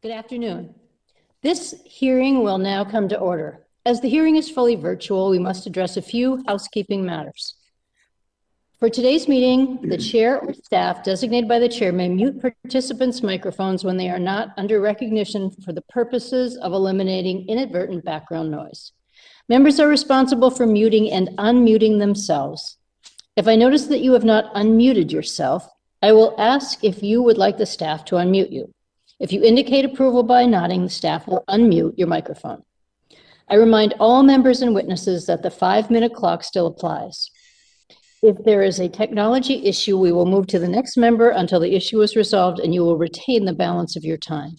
Good afternoon. This hearing will now come to order. As the hearing is fully virtual, we must address a few housekeeping matters. For today's meeting, the chair or staff designated by the chair may mute participants' microphones when they are not under recognition for the purposes of eliminating inadvertent background noise. Members are responsible for muting and unmuting themselves. If I notice that you have not unmuted yourself, I will ask if you would like the staff to unmute you. If you indicate approval by nodding, the staff will unmute your microphone. I remind all members and witnesses that the 5-minute clock still applies. If there is a technology issue, we will move to the next member until the issue is resolved, and you will retain the balance of your time.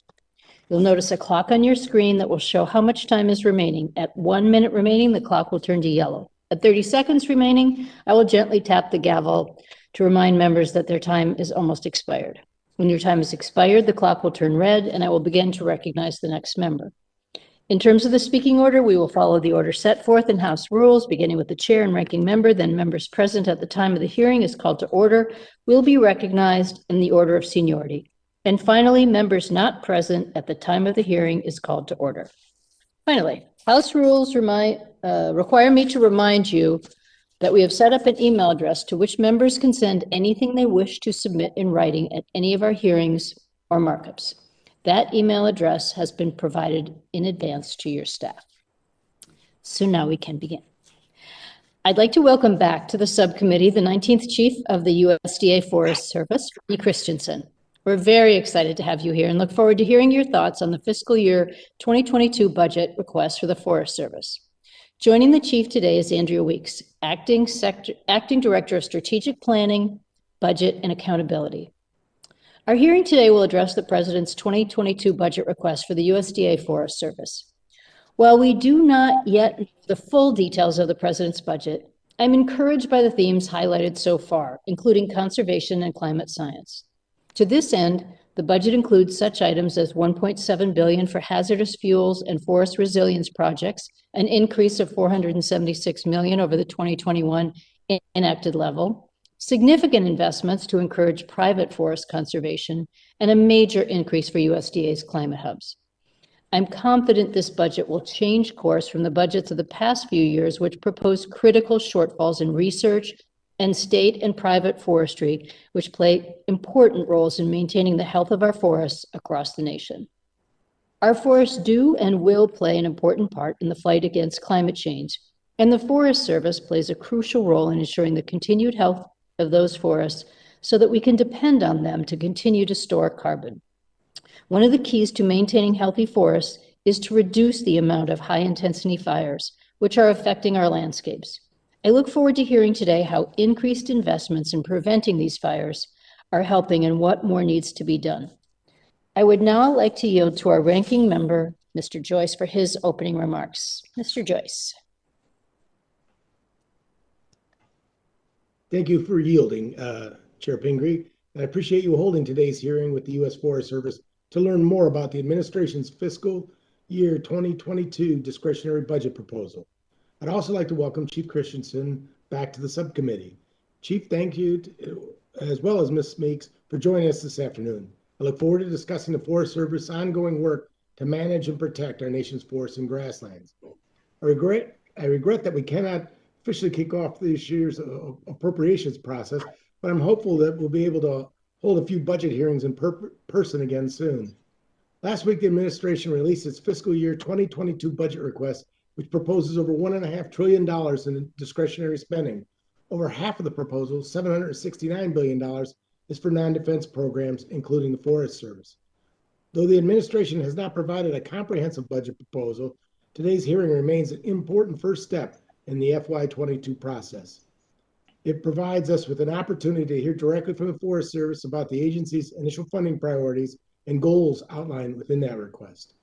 You'll notice a clock on your screen that will show how much time is remaining. At 1 minute remaining, the clock will turn to yellow. At 30 seconds remaining, I will gently tap the gavel to remind members that their time is almost expired. When your time is expired, the clock will turn red, and I will begin to recognize the next member. In terms of the speaking order, we will follow the order set forth in House rules, beginning with the chair and ranking member, then members present at the time of the hearing is called to order, will be recognized in the order of seniority. And finally, members not present at the time of the hearing is called to order. Finally, House rules require me to remind you that we have set up an email address to which members can send anything they wish to submit in writing at any of our hearings or markups. That email address has been provided in advance to your staff. So now we can begin. I'd like to welcome back to the subcommittee the 19th Chief of the USDA Forest Service, Christensen. We're very excited to have you here and look forward to hearing your thoughts on the fiscal year 2022 budget request for the Forest Service. Joining the chief today is Andrea Weeks, Acting Director of Strategic Planning, Budget, and Accountability. Our hearing today will address the President's 2022 budget request for the USDA Forest Service. While we do not yet know the full details of the President's budget, I'm encouraged by the themes highlighted so far, including conservation and climate science. To this end, the budget includes such items as $1.7 billion for hazardous fuels and forest resilience projects, an increase of $476 million over the 2021 enacted level, significant investments to encourage private forest conservation, and a major increase for USDA's climate hubs. I'm confident this budget will change course from the budgets of the past few years, which proposed critical shortfalls in research and state and private forestry, which play important roles in maintaining the health of our forests across the nation. Our forests do and will play an important part in the fight against climate change, and the Forest Service plays a crucial role in ensuring the continued health of those forests so that we can depend on them to continue to store carbon. One of the keys to maintaining healthy forests is to reduce the amount of high-intensity fires, which are affecting our landscapes. I look forward to hearing today how increased investments in preventing these fires are helping and what more needs to be done. I would now like to yield to our ranking member, Mr. Joyce, for his opening remarks. Mr. Joyce. Thank you for yielding, Chair Pingree. And I appreciate you holding today's hearing with the U.S. Forest Service to learn more about the administration's fiscal year 2022 discretionary budget proposal. I'd also like to welcome Chief Christensen back to the subcommittee. Chief, thank you, as well as Ms. Meeks, for joining us this afternoon. I look forward to discussing the Forest Service's ongoing work to manage and protect our nation's forests and grasslands. I regret that we cannot officially kick off this year's appropriations process, but I'm hopeful that we'll be able to hold a few budget hearings in person again soon. Last week, the administration released its fiscal year 2022 budget request, which proposes over $1.5 trillion in discretionary spending. Over half of the proposal, $769 billion, is for non-defense programs, including the Forest Service. Though the administration has not provided a comprehensive budget proposal, today's hearing remains an important first step in the FY22 process. It provides us with an opportunity to hear directly from the Forest Service about the agency's initial funding priorities and goals outlined within that request.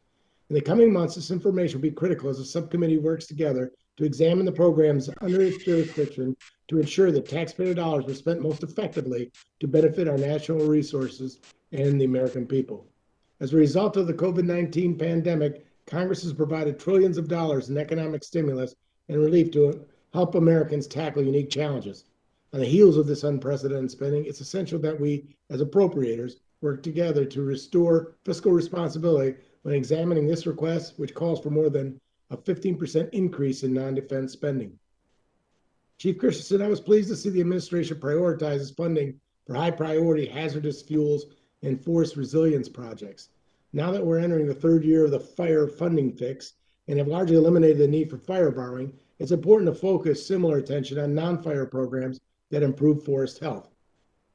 In the coming months, this information will be critical as the subcommittee works together to examine the programs under its jurisdiction to ensure that taxpayer dollars are spent most effectively to benefit our national resources and the American people. As a result of the COVID-19 pandemic, Congress has provided trillions of dollars in economic stimulus and relief to help Americans tackle unique challenges. On the heels of this unprecedented spending, it's essential that we, as appropriators, work together to restore fiscal responsibility when examining this request, which calls for more than a 15% increase in non-defense spending. Chief Christensen, I was pleased to see the administration prioritizes funding for high priority hazardous fuels and forest resilience projects. Now that we're entering the third year of the fire funding fix and have largely eliminated the need for fire borrowing, it's important to focus similar attention on non-fire programs that improve forest health.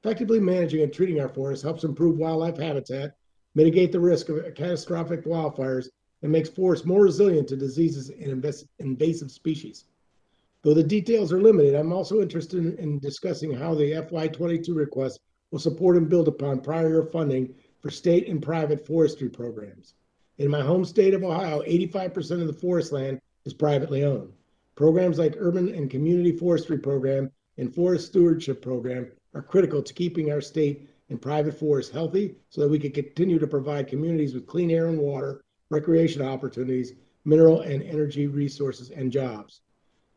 Effectively managing and treating our forests helps improve wildlife habitat, mitigate the risk of catastrophic wildfires, and makes forests more resilient to diseases and invasive species. Though the details are limited, I'm also interested in discussing how the FY22 request will support and build upon prior year funding for state and private forestry programs. In my home state of Ohio, 85% of the forest land is privately owned. Programs like Urban and Community Forestry Program and Forest Stewardship Program are critical to keeping our state and private forests healthy so that we can continue to provide communities with clean air and water, recreation opportunities, mineral and energy resources, and jobs.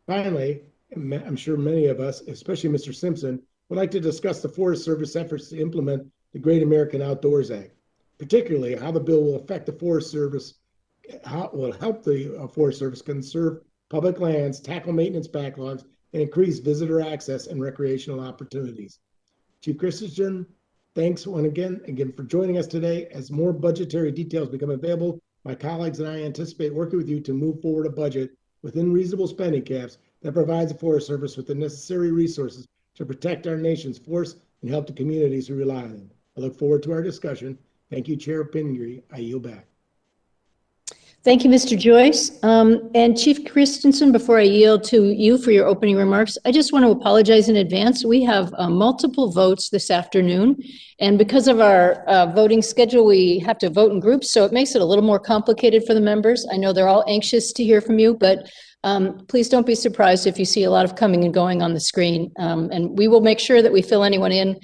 Finally, I'm sure many of us, especially Mr. Simpson, would like to discuss the Forest Service efforts to implement the Great American Outdoors Act, particularly how the bill will affect the Forest Service, how it will help the Forest Service conserve public lands, tackle maintenance backlogs, and increase visitor access and recreational opportunities. Chief Christensen, thanks again for joining us today. As more budgetary details become available, my colleagues and I anticipate working with you to move forward a budget within reasonable spending caps that provides the Forest Service with the necessary resources to protect our nation's forests and help the communities who rely on them. I look forward to our discussion. Thank you, Chair Pingree. I yield back. Thank you, Mr. Joyce. And Chief Christensen, before I yield to you for your opening remarks, I just want to apologize in advance. We have multiple votes this afternoon, and because of our voting schedule, we have to vote in groups, so it makes it a little more complicated for the members. I know they're all anxious to hear from you, but please don't be surprised if you see a lot of coming and going on the screen. And we will make sure that we fill anyone in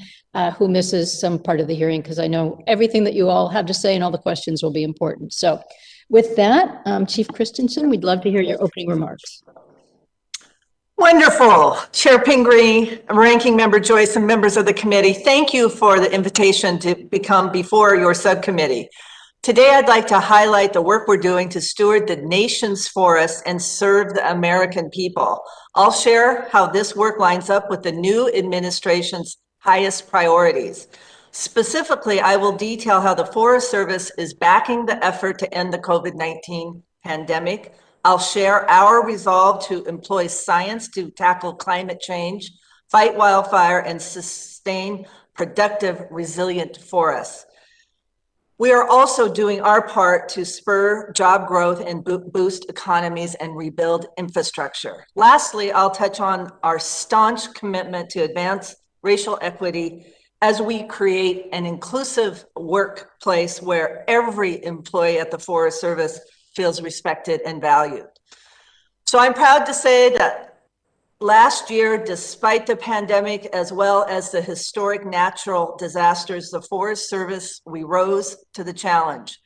who misses some part of the hearing, because I know everything that you all have to say and all the questions will be important. So with that, Chief Christensen, we'd love to hear your opening remarks. Wonderful. Chair Pingree, Ranking Member Joyce, and members of the committee, thank you for the invitation to become before your subcommittee. Today, I'd like to highlight the work we're doing to steward the nation's forests and serve the American people. I'll share how this work lines up with the new administration's highest priorities. Specifically, I will detail how the Forest Service is backing the effort to end the COVID-19 pandemic. I'll share our resolve to employ science to tackle climate change, fight wildfire, and sustain productive, resilient forests. We are also doing our part to spur job growth and boost economies and rebuild infrastructure. Lastly, I'll touch on our staunch commitment to advance racial equity as we create an inclusive workplace where every employee at the Forest Service feels respected and valued. So I'm proud to say that last year, despite the pandemic, as well as the historic natural disasters, the Forest Service, we rose to the challenge.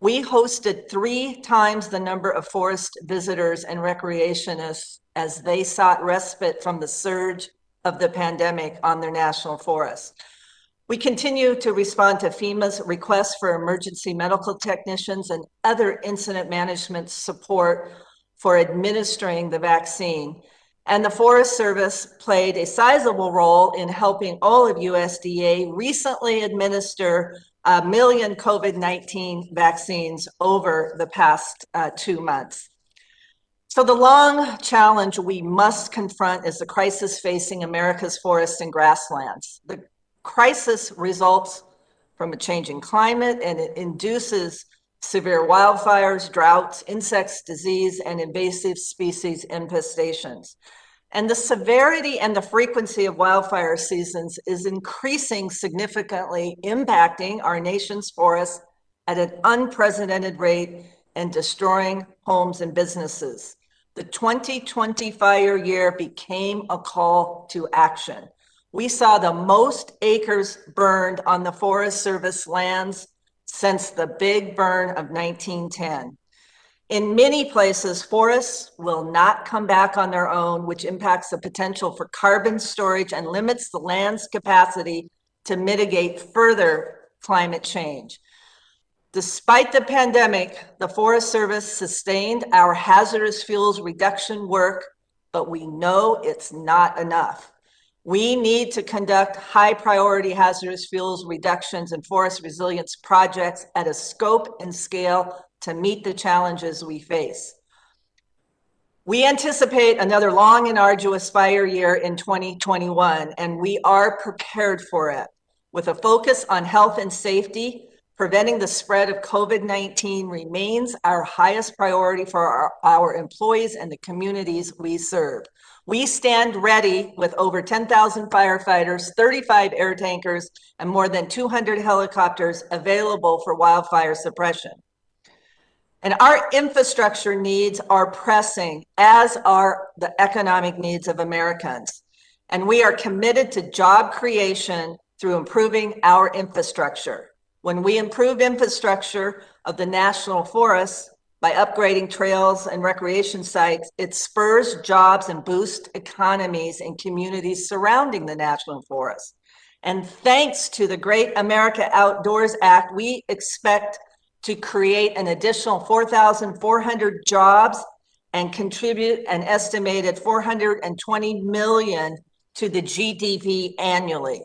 We hosted 3 times the number of forest visitors and recreationists as they sought respite from the surge of the pandemic on their national forests. We continue to respond to FEMA's requests for emergency medical technicians and other incident management support for administering the vaccine. And the Forest Service played a sizable role in helping all of USDA recently administer 1 million COVID-19 vaccines over the past 2 months. So the long challenge we must confront is the crisis facing America's forests and grasslands. The crisis results from a changing climate, and it induces severe wildfires, droughts, insects, disease, and invasive species infestations. And the severity and the frequency of wildfire seasons is increasing significantly, impacting our nation's forests at an unprecedented rate and destroying homes and businesses. The 2020 fire year became a call to action. We saw the most acres burned on the Forest Service lands since the Big Burn of 1910. In many places, forests will not come back on their own, which impacts the potential for carbon storage and limits the land's capacity to mitigate further climate change. Despite the pandemic, the Forest Service sustained our hazardous fuels reduction work, but we know it's not enough. We need to conduct high priority hazardous fuels reductions and forest resilience projects at a scope and scale to meet the challenges we face. We anticipate another long and arduous fire year in 2021, and we are prepared for it. With a focus on health and safety, preventing the spread of COVID-19 remains our highest priority for our employees and the communities we serve. We stand ready with over 10,000 firefighters, 35 air tankers, and more than 200 helicopters available for wildfire suppression. And our infrastructure needs are pressing, as are the economic needs of Americans. And we are committed to job creation through improving our infrastructure. When we improve infrastructure of the national forests by upgrading trails and recreation sites, it spurs jobs and boosts economies in communities surrounding the national forest. And thanks to the Great America Outdoors Act, we expect to create an additional 4,400 jobs and contribute an estimated $420 million to the GDP annually.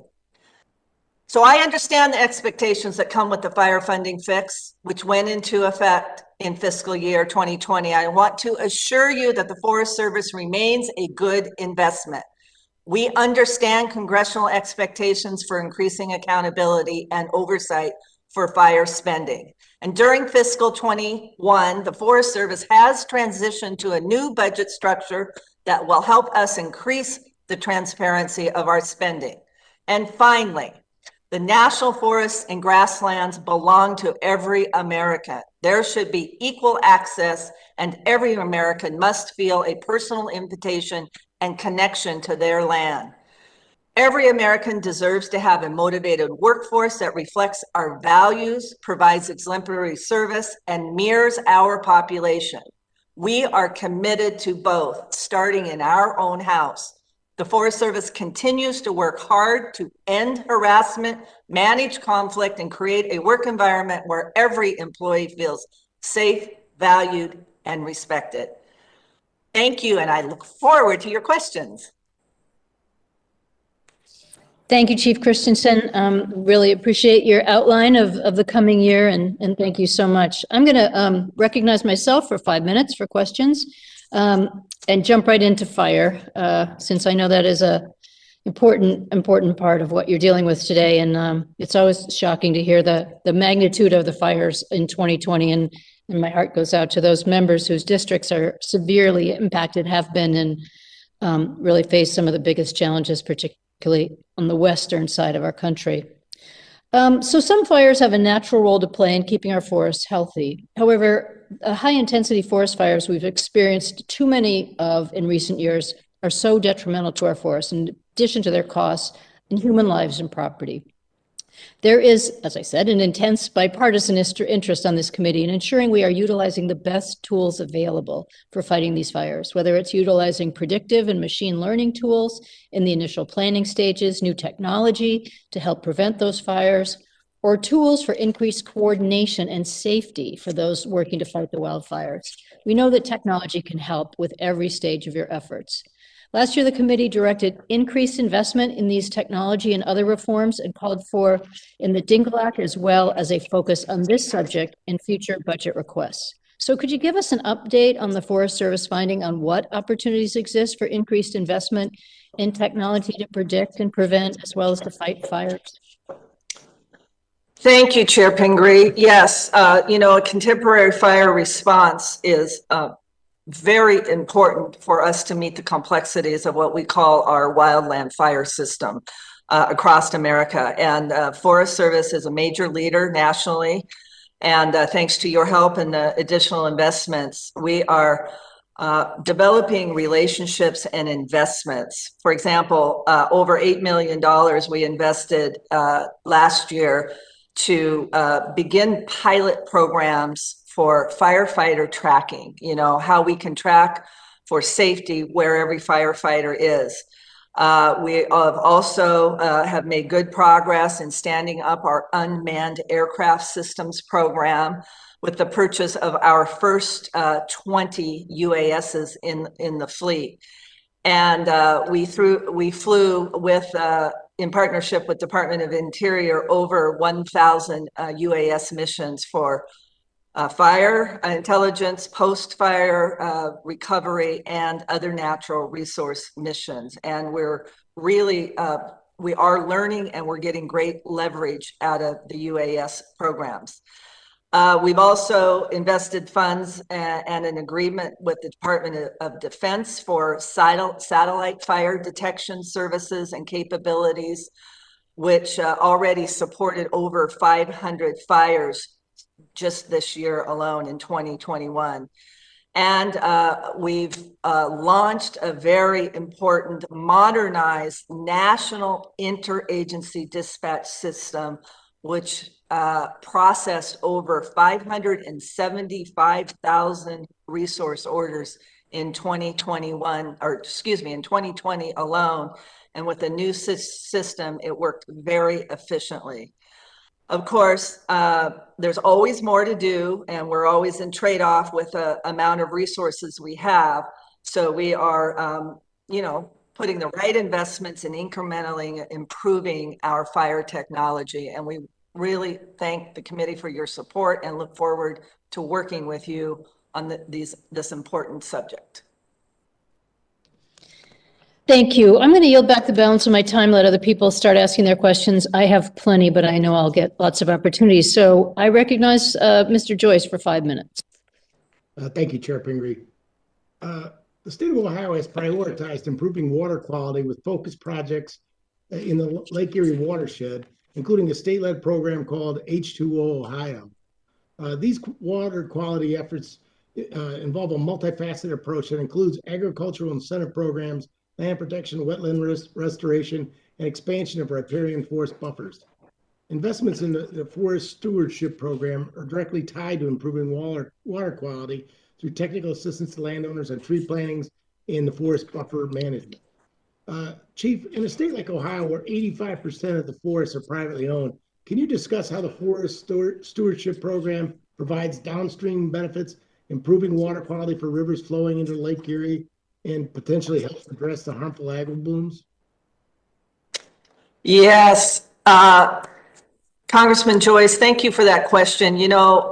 So I understand the expectations that come with the fire funding fix, which went into effect in fiscal year 2020. I want to assure you that the Forest Service remains a good investment. We understand congressional expectations for increasing accountability and oversight for fire spending. And during fiscal 21, the Forest Service has transitioned to a new budget structure that will help us increase the transparency of our spending. And finally, the national forests and grasslands belong to every American. There should be equal access, and every American must feel a personal invitation and connection to their land. Every American deserves to have a motivated workforce that reflects our values, provides exemplary service, and mirrors our population. We are committed to both, starting in our own house. The Forest Service continues to work hard to end harassment, manage conflict, and create a work environment where every employee feels safe, valued, and respected. Thank you, and I look forward to your questions. Thank you, Chief Christensen. Really appreciate your outline of the coming year, and thank you so much. I'm going to recognize myself for 5 minutes for questions and jump right into fire, since I know that is a important part of what you're dealing with today. And it's always shocking to hear the magnitude of the fires in 2020, and my heart goes out to those members whose districts are severely impacted, have been, and really face some of the biggest challenges, particularly on the western side of our country. So some fires have a natural role to play in keeping our forests healthy. However, high-intensity forest fires we've experienced too many of in recent years are so detrimental to our forests, in addition to their costs in human lives and property. There is, as I said, an intense bipartisan interest on this committee in ensuring we are utilizing the best tools available for fighting these fires, whether it's utilizing predictive and machine learning tools in the initial planning stages, new technology to help prevent those fires, or tools for increased coordination and safety for those working to fight the wildfires. We know that technology can help with every stage of your efforts. Last year, the committee directed increased investment in these technology and other reforms and called for in the Dingle Act, as well as a focus on this subject in future budget requests. So could you give us an update on the Forest Service finding on what opportunities exist for increased investment in technology to predict and prevent, as well as to fight fires? Thank you, Chair Pingree. Yes, a contemporary fire response is very important for us to meet the complexities of what we call our wildland fire system across America. And Forest Service is a major leader nationally. And thanks to your help and additional investments, we are developing relationships and investments. For example, over $8 million we invested last year to begin pilot programs for firefighter tracking, how we can track for safety where every firefighter is. We have also have made good progress in standing up our unmanned aircraft systems program with the purchase of our first 20 UASs in the fleet. And we flew with, in partnership with Department of Interior, over 1,000 UAS missions for fire intelligence, post-fire recovery, and other natural resource missions. And we're really, we are learning and we're getting great leverage out of the UAS programs. We've also invested funds and an agreement with the Department of Defense for satellite fire detection services and capabilities, which already supported over 500 fires just this year alone in 2021. And we've launched a very important modernized national interagency dispatch system, which processed over 575,000 resource orders in 2021, or excuse me, in 2020 alone. And with the new system, it worked very efficiently. Of course, there's always more to do, and we're always in trade-off with the amount of resources we have. So we are, you know, putting the right investments in incrementally improving our fire technology. And we really thank the committee for your support and look forward to working with you on this important subject. Thank you. I'm going to yield back the balance of my time, let other people start asking their questions. I have plenty, but I know I'll get lots of opportunities. So I recognize Mr. Joyce for 5 minutes. Thank you, Chair Pingree. The state of Ohio has prioritized improving water quality with focused projects in the Lake Erie watershed, including a state-led program called H2O Ohio. These water quality efforts involve a multifaceted approach that includes agricultural incentive programs, land protection, wetland restoration, and expansion of riparian forest buffers. Investments in the forest stewardship program are directly tied to improving water quality through technical assistance to landowners and tree plantings in the forest buffer management. Chief, in a state like Ohio, where 85% of the forests are privately owned, can you discuss how the forest stewardship program provides downstream benefits, improving water quality for rivers flowing into Lake Erie, and potentially helps address the harmful algal blooms? Yes, Congressman Joyce, thank you for that question. You know,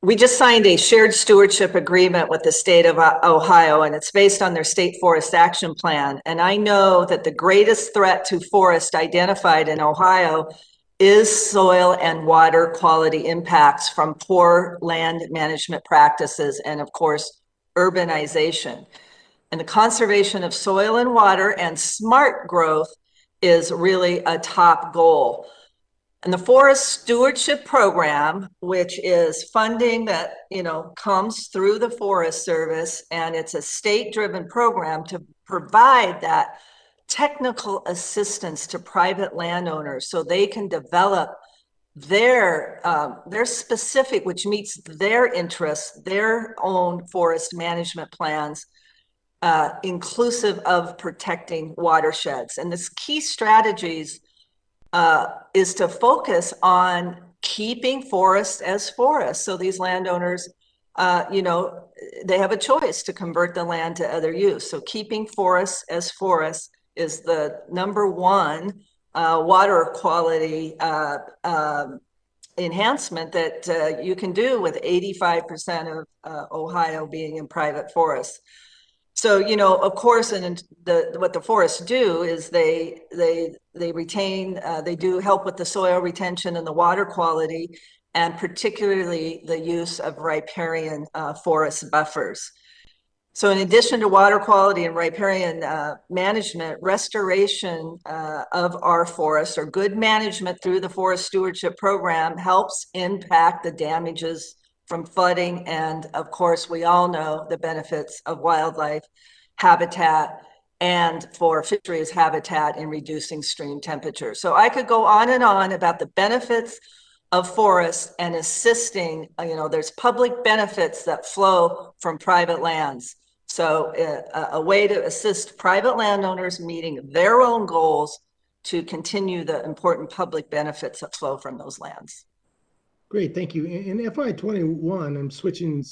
we just signed a shared stewardship agreement with the state of Ohio, and it's based on their state forest action plan. And I know that the greatest threat to forest identified in Ohio is soil and water quality impacts from poor land management practices and, of course, urbanization. And the conservation of soil and water and smart growth is really a top goal. And the Forest Stewardship Program, which is funding that, you know, comes through the Forest Service, and it's a state-driven program to provide that technical assistance to private landowners so they can develop their specific, which meets their interests, their own forest management plans, inclusive of protecting watersheds. And this key strategies is to focus on keeping forests as forests. So these landowners, you know, they have a choice to convert the land to other use. So keeping forests as forests is the #1 water quality enhancement that you can do with 85% of Ohio being in private forests. So, you know, of course, and what the forests do is they retain, they do help with the soil retention and the water quality, and particularly the use of riparian forest buffers. So in addition to water quality and riparian management, restoration of our forests, or good management through the Forest Stewardship Program, helps impact the damages from flooding. And of course, we all know the benefits of wildlife habitat and for fisheries habitat in reducing stream temperature. So I could go on and on about the benefits of forests and assisting, you know, there's public benefits that flow from private lands. So a way to assist private landowners meeting their own goals to continue the important public benefits that flow from those lands. Great, thank you. In FY21, I'm switching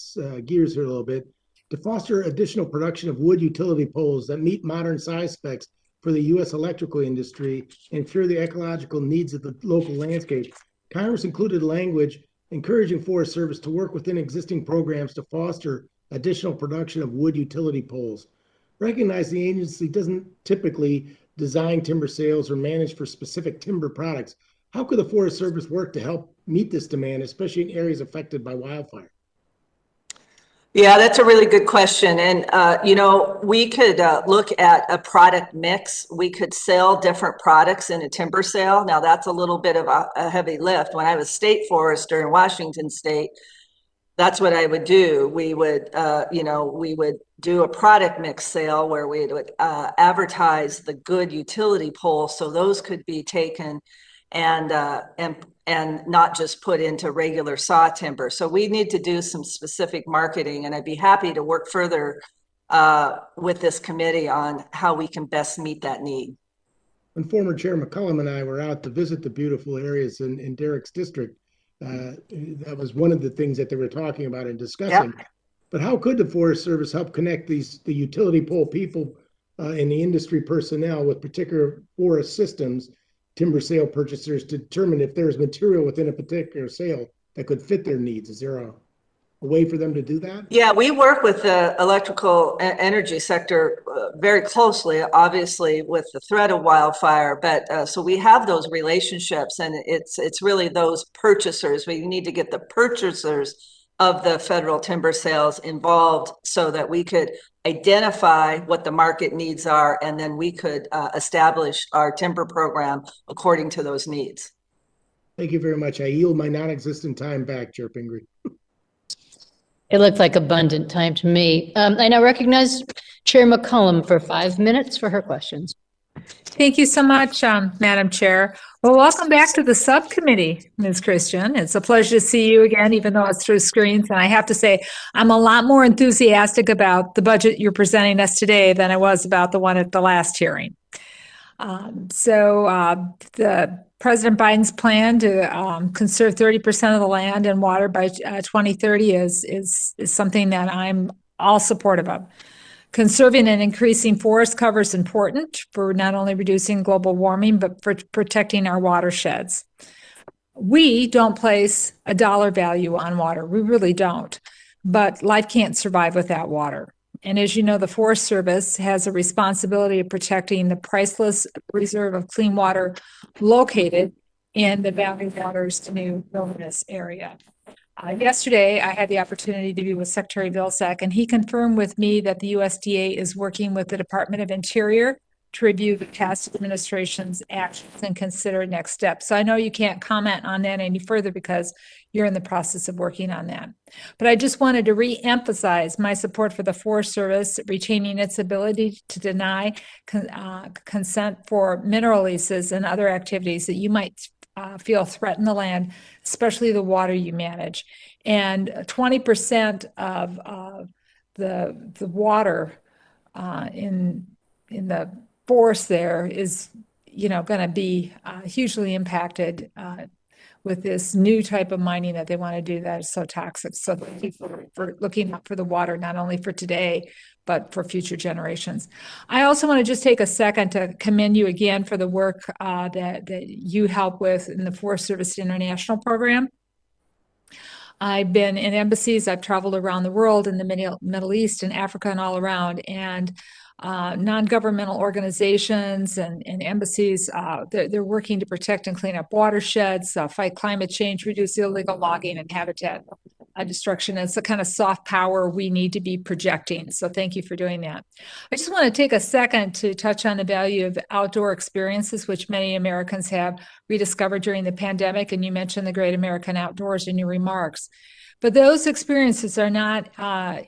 gears here a little bit. To foster additional production of wood utility poles that meet modern size specs for the U.S. electrical industry and ensure the ecological needs of the local landscape, Congress included language encouraging Forest Service to work within existing programs to foster additional production of wood utility poles. Recognize the agency doesn't typically design timber sales or manage for specific timber products. How could the Forest Service work to help meet this demand, especially in areas affected by wildfire? Yeah, that's a really good question. And, we could look at a product mix. We could sell different products in a timber sale. Now, that's a little bit of a heavy lift. When I was state forester in Washington State, that's what I would do. We would, we would do a product mix sale where we would advertise the good utility poles, so those could be taken and not just put into regular saw timber. So we need to do some specific marketing, and I'd be happy to work further with this committee on how we can best meet that need. When former Chair McCollum and I were out to visit the beautiful areas in Derek's district, that was one of the things that they were talking about and discussing. Yep. But how could the Forest Service help connect the utility pole people and the industry personnel with particular forest systems, timber sale purchasers, to determine if there's material within a particular sale that could fit their needs? Is there a way for them to do that? Yeah, we work with the electrical energy sector very closely, obviously with the threat of wildfire, but so we have those relationships, and it's really those purchasers. We need to get the purchasers of the federal timber sales involved so that we could identify what the market needs are, and then we could establish our timber program according to those needs. Thank you very much. I yield my non-existent time back, Chair Pingree. It looked like abundant time to me. I now recognize Chair McCollum for 5 minutes for her questions. Thank you so much, Madam Chair. Well, welcome back to the subcommittee, Ms. Christian. It's a pleasure to see you again, even though it's through screens. And I have to say, I'm a lot more enthusiastic about the budget you're presenting us today than I was about the one at the last hearing. The President Biden's plan to conserve 30% of the land and water by 2030 is something that I'm all supportive of. Conserving and increasing forest cover is important for not only reducing global warming, but for protecting our watersheds. We don't place a dollar value on water. We really don't. But life can't survive without water. And as you know, the Forest Service has a responsibility of protecting the priceless reserve of clean water located in the Valley Waters New Wilderness area. Yesterday, I had the opportunity to be with Secretary Vilsack, and he confirmed with me that the USDA is working with the Department of Interior to review the past administration's actions and consider next steps. So I know you can't comment on that any further because you're in the process of working on that. But I just wanted to re-emphasize my support for the Forest Service retaining its ability to deny consent for mineral leases and other activities that you might feel threaten the land, especially the water you manage. And 20% of the water in the forest there is, going to be hugely impacted with this new type of mining that they want to do that is so toxic. So thank you for looking out for the water, not only for today, but for future generations. I also want to just take a second to commend you again for the work that you help with in the Forest Service International Program. I've been in embassies, I've traveled around the world in the Middle East and Africa and all around, and non-governmental organizations and embassies, they're working to protect and clean up watersheds, fight climate change, reduce illegal logging and habitat destruction. It's the kind of soft power we need to be projecting. So thank you for doing that. I just want to take a second to touch on the value of outdoor experiences, which many Americans have rediscovered during the pandemic. And you mentioned the Great American Outdoors in your remarks. But those experiences are not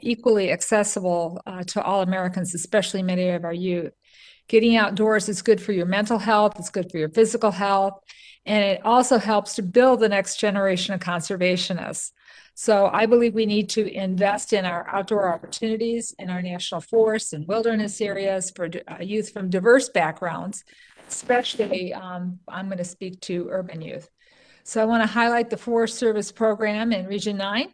equally accessible to all Americans, especially many of our youth. Getting outdoors is good for your mental health, it's good for your physical health, and it also helps to build the next generation of conservationists. So I believe we need to invest in our outdoor opportunities in our national forests and wilderness areas for youth from diverse backgrounds, especially I'm going to speak to urban youth. So I want to highlight the Forest Service program in Region 9,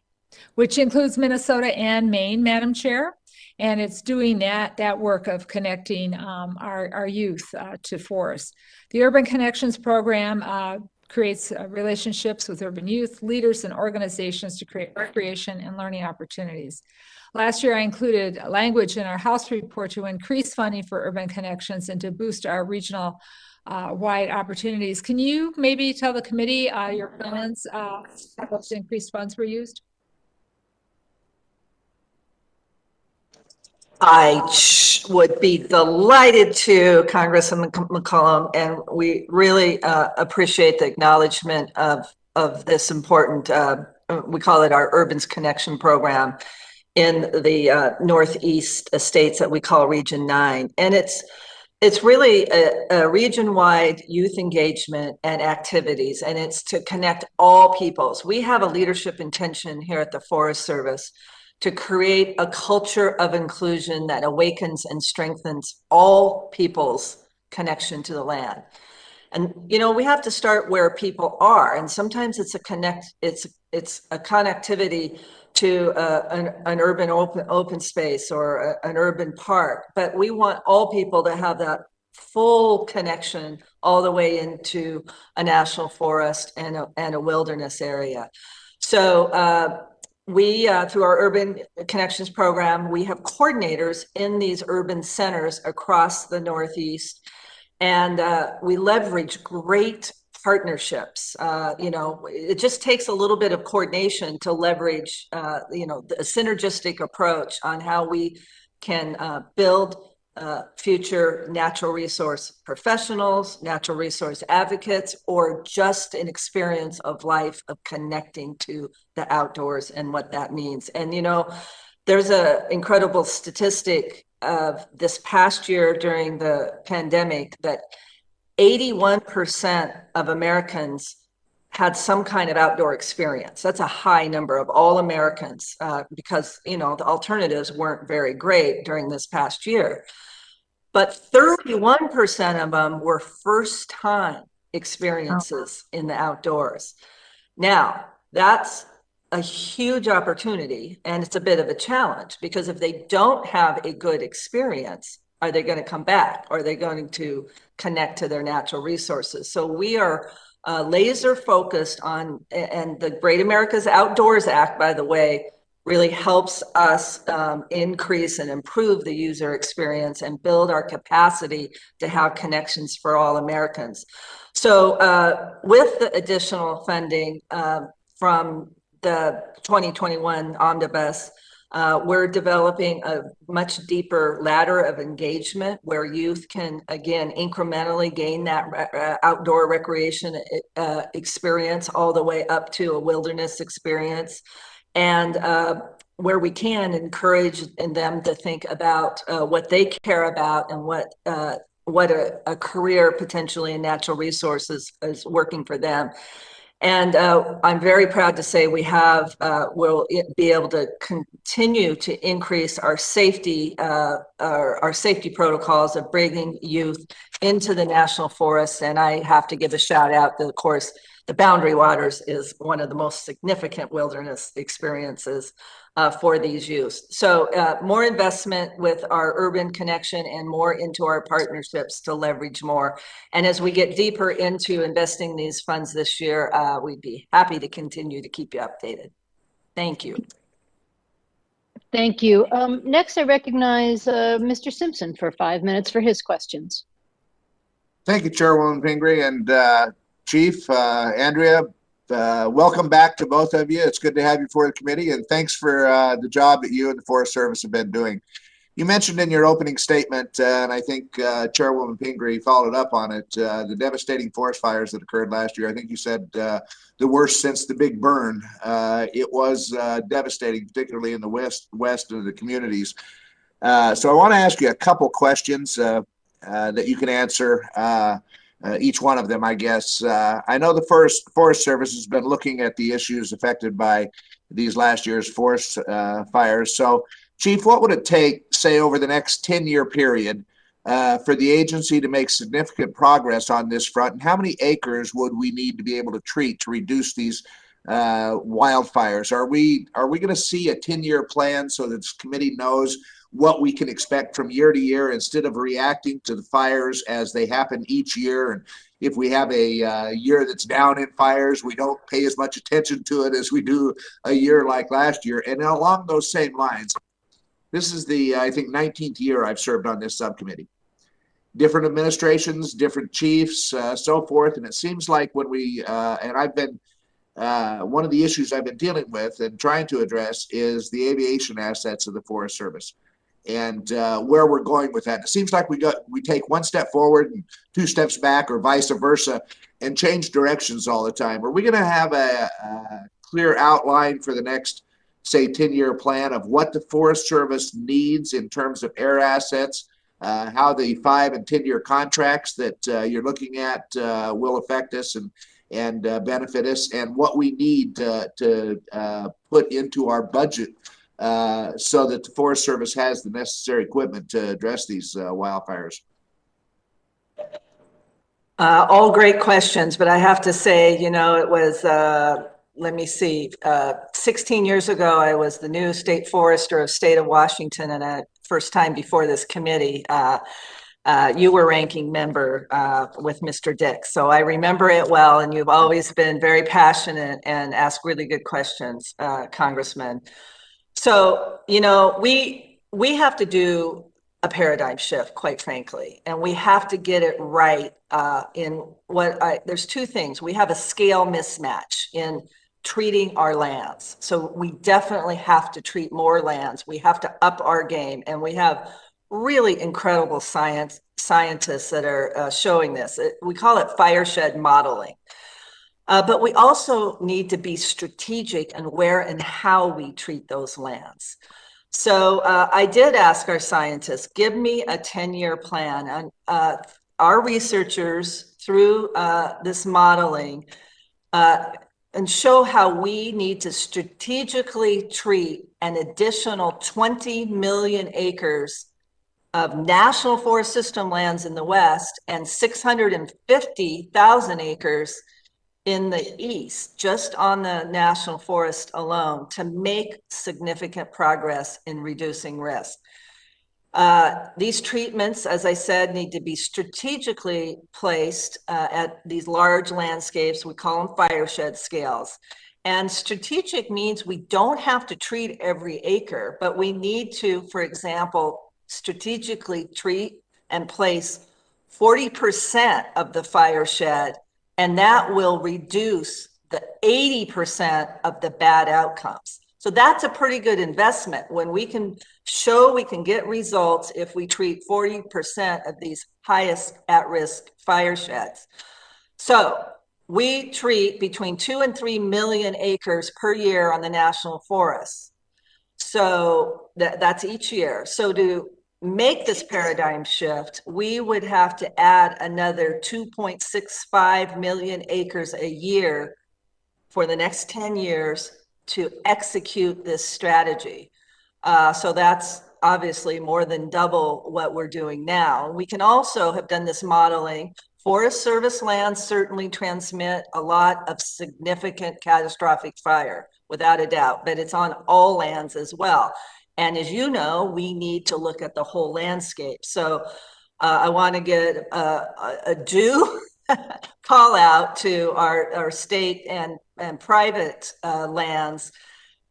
which includes Minnesota and Maine, Madam Chair. And it's doing that work of connecting our youth to forests. The Urban Connections program creates relationships with urban youth, leaders, and organizations to create recreation and learning opportunities. Last year, I included language in our House report to increase funding for Urban Connections and to boost our regional wide opportunities. Can you maybe tell the committee your plans how those increased funds were used? I would be delighted to, Congressman McCollum, and we really appreciate the acknowledgement of this important, we call it our Urban Connection program in the Northeast states that we call Region 9. And it's really a region-wide youth engagement and activities, and it's to connect all peoples. We have a leadership intention here at the Forest Service to create a culture of inclusion that awakens and strengthens all people's connection to the land. And you know, we have to start where people are, and sometimes it's a connectivity to an urban open space or an urban park, but we want all people to have that full connection all the way into a national forest and a wilderness area. So we, through our Urban Connections program, we have coordinators in these urban centers across the Northeast, and we leverage great partnerships. You know, it just takes a little bit of coordination to leverage, you know, the synergistic approach on how we can build future natural resource professionals, natural resource advocates, or just an experience of life of connecting to the outdoors and what that means. And, you know, there's an incredible statistic of this past year during the pandemic that 81% of Americans had some kind of outdoor experience. That's a high number of all Americans because, you know, the alternatives weren't very great during this past year. But 31% of them were first-time experiences in the outdoors. Now, that's a huge opportunity, and it's a bit of a challenge because if they don't have a good experience, are they going to come back? Are they going to connect to their natural resources? So we are laser focused on, and the Great America's Outdoors Act, by the way, really helps us increase and improve the user experience and build our capacity to have connections for all Americans. So with the additional funding from the 2021 Omnibus, we're developing a much deeper ladder of engagement where youth can, again, incrementally gain that outdoor recreation experience all the way up to a wilderness experience. And where we can encourage in them to think about what they care about and what a career potentially in natural resources is working for them. And I'm very proud to say we have, we'll be able to continue to increase our safety protocols of bringing youth into the national forests. And I have to give a shout out to, of course, the Boundary Waters is one of the most significant wilderness experiences for these youth. So more investment with our urban connection and more into our partnerships to leverage more. And as we get deeper into investing these funds this year, we'd be happy to continue to keep you updated. Thank you. Thank you. Next, I recognize Mr. Simpson for 5 minutes for his questions. Thank you, Chairwoman Pingree and Chief Andrea. Welcome back to both of you. It's good to have you for the committee, and thanks for the job that you and the Forest Service have been doing. You mentioned in your opening statement, and I think Chairwoman Pingree followed up on it, the devastating forest fires that occurred last year. I think you said the worst since the Big Burn. It was devastating, particularly in the west of the communities. So I want to ask you a couple questions. that you can answer each one of them, I guess. I know the Forest Service has been looking at the issues affected by these last year's forest fires. So, Chief, what would it take, say, over the next 10-year period for the agency to make significant progress on this front? And how many acres would we need to be able to treat to reduce these wildfires? Are we going to see a 10-year plan so that this committee knows what we can expect from year to year instead of reacting to the fires as they happen each year? And if we have a year that's down in fires, we don't pay as much attention to it as we do a year like last year. And along those same lines, this is the, I think, 19th year I've served on this subcommittee. Different administrations, different chiefs, so forth. And it seems like when we, and I've been, one of the issues I've been dealing with and trying to address is the aviation assets of the Forest Service and where we're going with that. It seems like we take one step forward and two steps back, or vice versa, and change directions all the time. Are we going to have a clear outline for the next, say, 10-year plan of what the Forest Service needs in terms of air assets, how the 5 and 10-year contracts that you're looking at will affect us and benefit us, and what we need to put into our budget so that the Forest Service has the necessary equipment to address these wildfires? All great questions, but I have to say, you know, it was, let me see, 16 years ago, I was the new state forester of state of Washington, and first time before this committee, you were ranking member with Mr. Dick. So I remember it well, and you've always been very passionate and asked really good questions, Congressman. So, you know, we have to do a paradigm shift, quite frankly, and we have to get it right in there's two things. We have a scale mismatch in treating our lands. So we definitely have to treat more lands. We have to up our game, and we have really incredible scientists that are showing this. We call it fireshed modeling. But we also need to be strategic in where and how we treat those lands. So I did ask our scientists, give me a 10-year plan. And our researchers, through this modeling, and show how we need to strategically treat an additional 20 million acres of national forest system lands in the West and 650,000 acres in the East, just on the national forest alone, to make significant progress in reducing risk. These treatments, as I said, need to be strategically placed at these large landscapes. We call them fireshed scales. And strategic means we don't have to treat every acre, but we need to, for example, strategically treat and place 40% of the fireshed, and that will reduce the 80% of the bad outcomes. So that's a pretty good investment when we can show we can get results if we treat 40% of these highest at-risk firesheds. So we treat between 2 and 3 million acres per year on the national forests. So that's each year. So to make this paradigm shift, we would have to add another 2.65 million acres a year for the next 10 years to execute this strategy. So that's obviously more than double what we're doing now. We can also have done this modeling. Forest Service lands certainly transmit a lot of significant catastrophic fire, without a doubt, but it's on all lands as well. And as you know, we need to look at the whole landscape. So I want to get a due call out to our state and private lands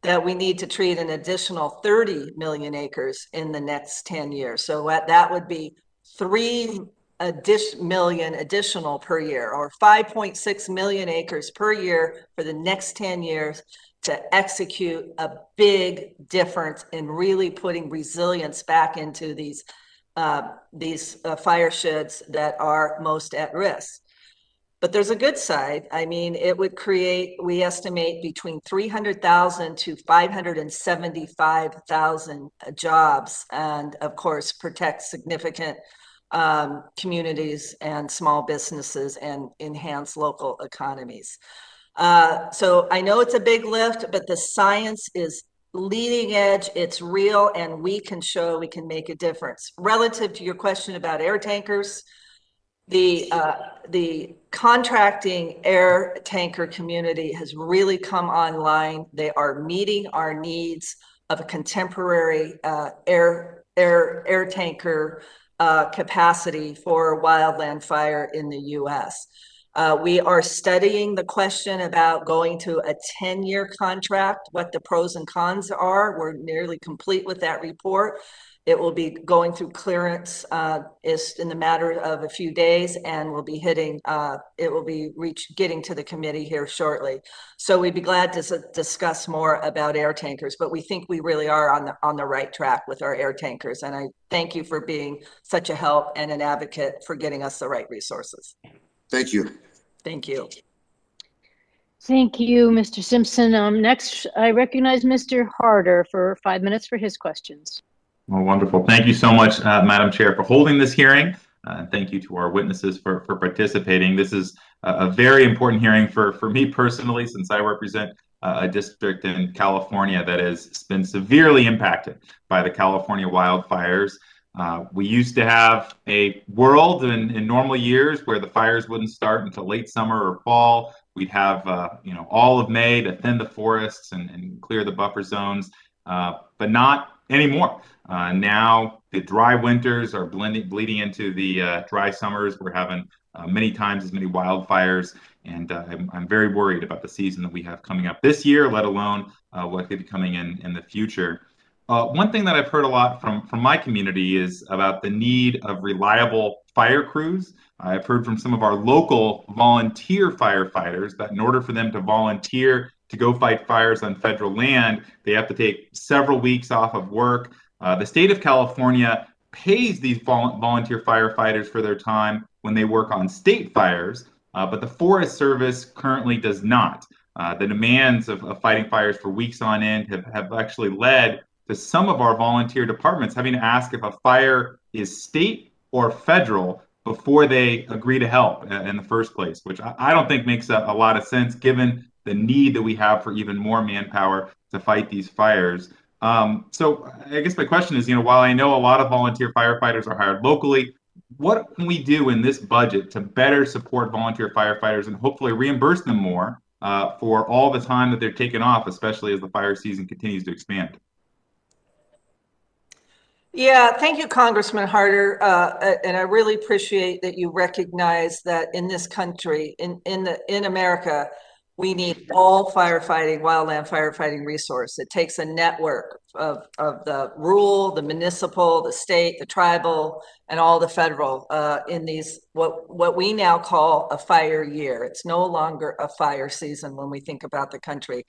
that we need to treat an additional 30 million acres in the next 10 years. So that would be 3 million additional per year, or 5.6 million acres per year for the next 10 years to execute a big difference in really putting resilience back into these firesheds that are most at risk. But there's a good side. I mean, it would create, we estimate, between 300,000 to 575,000 jobs, and of course protect significant communities and small businesses and enhance local economies. So I know it's a big lift, but the science is leading edge, it's real, and we can show we can make a difference. Relative to your question about air tankers, the contracting air tanker community has really come online. They are meeting our needs of a contemporary air tanker capacity for wildland fire in the US. We are studying the question about going to a 10-year contract, what the pros and cons are. We're nearly complete with that report. It will be going through clearance is in the matter of a few days, and we'll be hitting, it will be getting to the committee here shortly. So we'd be glad to discuss more about air tankers, but we think we really are on the right track with our air tankers. And I thank you for being such a help and an advocate for getting us the right resources. Thank you. Thank you. Thank you, Mr. Simpson. Next, I recognize Mr. Harder for 5 minutes for his questions. Well, wonderful. Thank you so much, Madam Chair, for holding this hearing. And thank you to our witnesses for participating. This is a very important hearing for me personally, since I represent a district in California that has been severely impacted by the California wildfires. We used to have a world in normal years where the fires wouldn't start until late summer or fall. We'd have all of May to thin the forests and clear the buffer zones, but not anymore. Now the dry winters are bleeding into the dry summers. We're having many times as many wildfires, and I'm very worried about the season that we have coming up this year, let alone what could be coming in the future. One thing that I've heard a lot from my community is about the need of reliable fire crews. I've heard from some of our local volunteer firefighters that in order for them to volunteer to go fight fires on federal land, they have to take several weeks off of work. The state of California pays these volunteer firefighters for their time when they work on state fires, but the Forest Service currently does not. The demands of fighting fires for weeks on end have actually led to some of our volunteer departments having to ask if a fire is state or federal before they agree to help in the first place, which I don't think makes a lot of sense given the need that we have for even more manpower to fight these fires. So I guess my question is, while I know a lot of volunteer firefighters are hired locally, what can we do in this budget to better support volunteer firefighters and hopefully reimburse them more for all the time that they're taking off, especially as the fire season continues to expand? Yeah, thank you, Congressman Harder. And I really appreciate that you recognize that in this country, in America, we need all firefighting, wildland firefighting resource. It takes a network of the rural, the municipal, the state, the tribal, and all the federal in these, what we now call a fire year. It's no longer a fire season when we think about the country.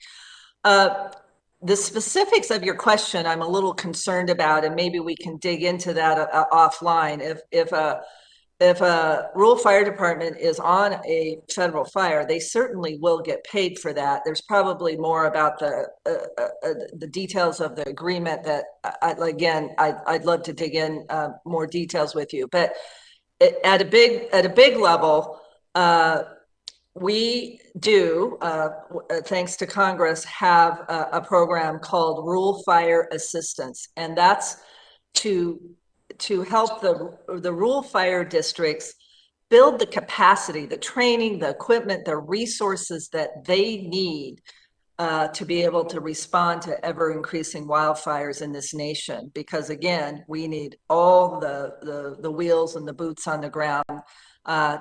The specifics of your question, I'm a little concerned about, and maybe we can dig into that offline. If a rural fire department is on a federal fire, they certainly will get paid for that. There's probably more about the details of the agreement that, I'd love to dig in more details with you. But at a big level, we do, thanks to Congress, have a program called Rural Fire Assistance, and that's to help the rural fire districts build the capacity, the training, the equipment, the resources that they need to be able to respond to ever increasing wildfires in this nation. Because again, we need all the wheels and the boots on the ground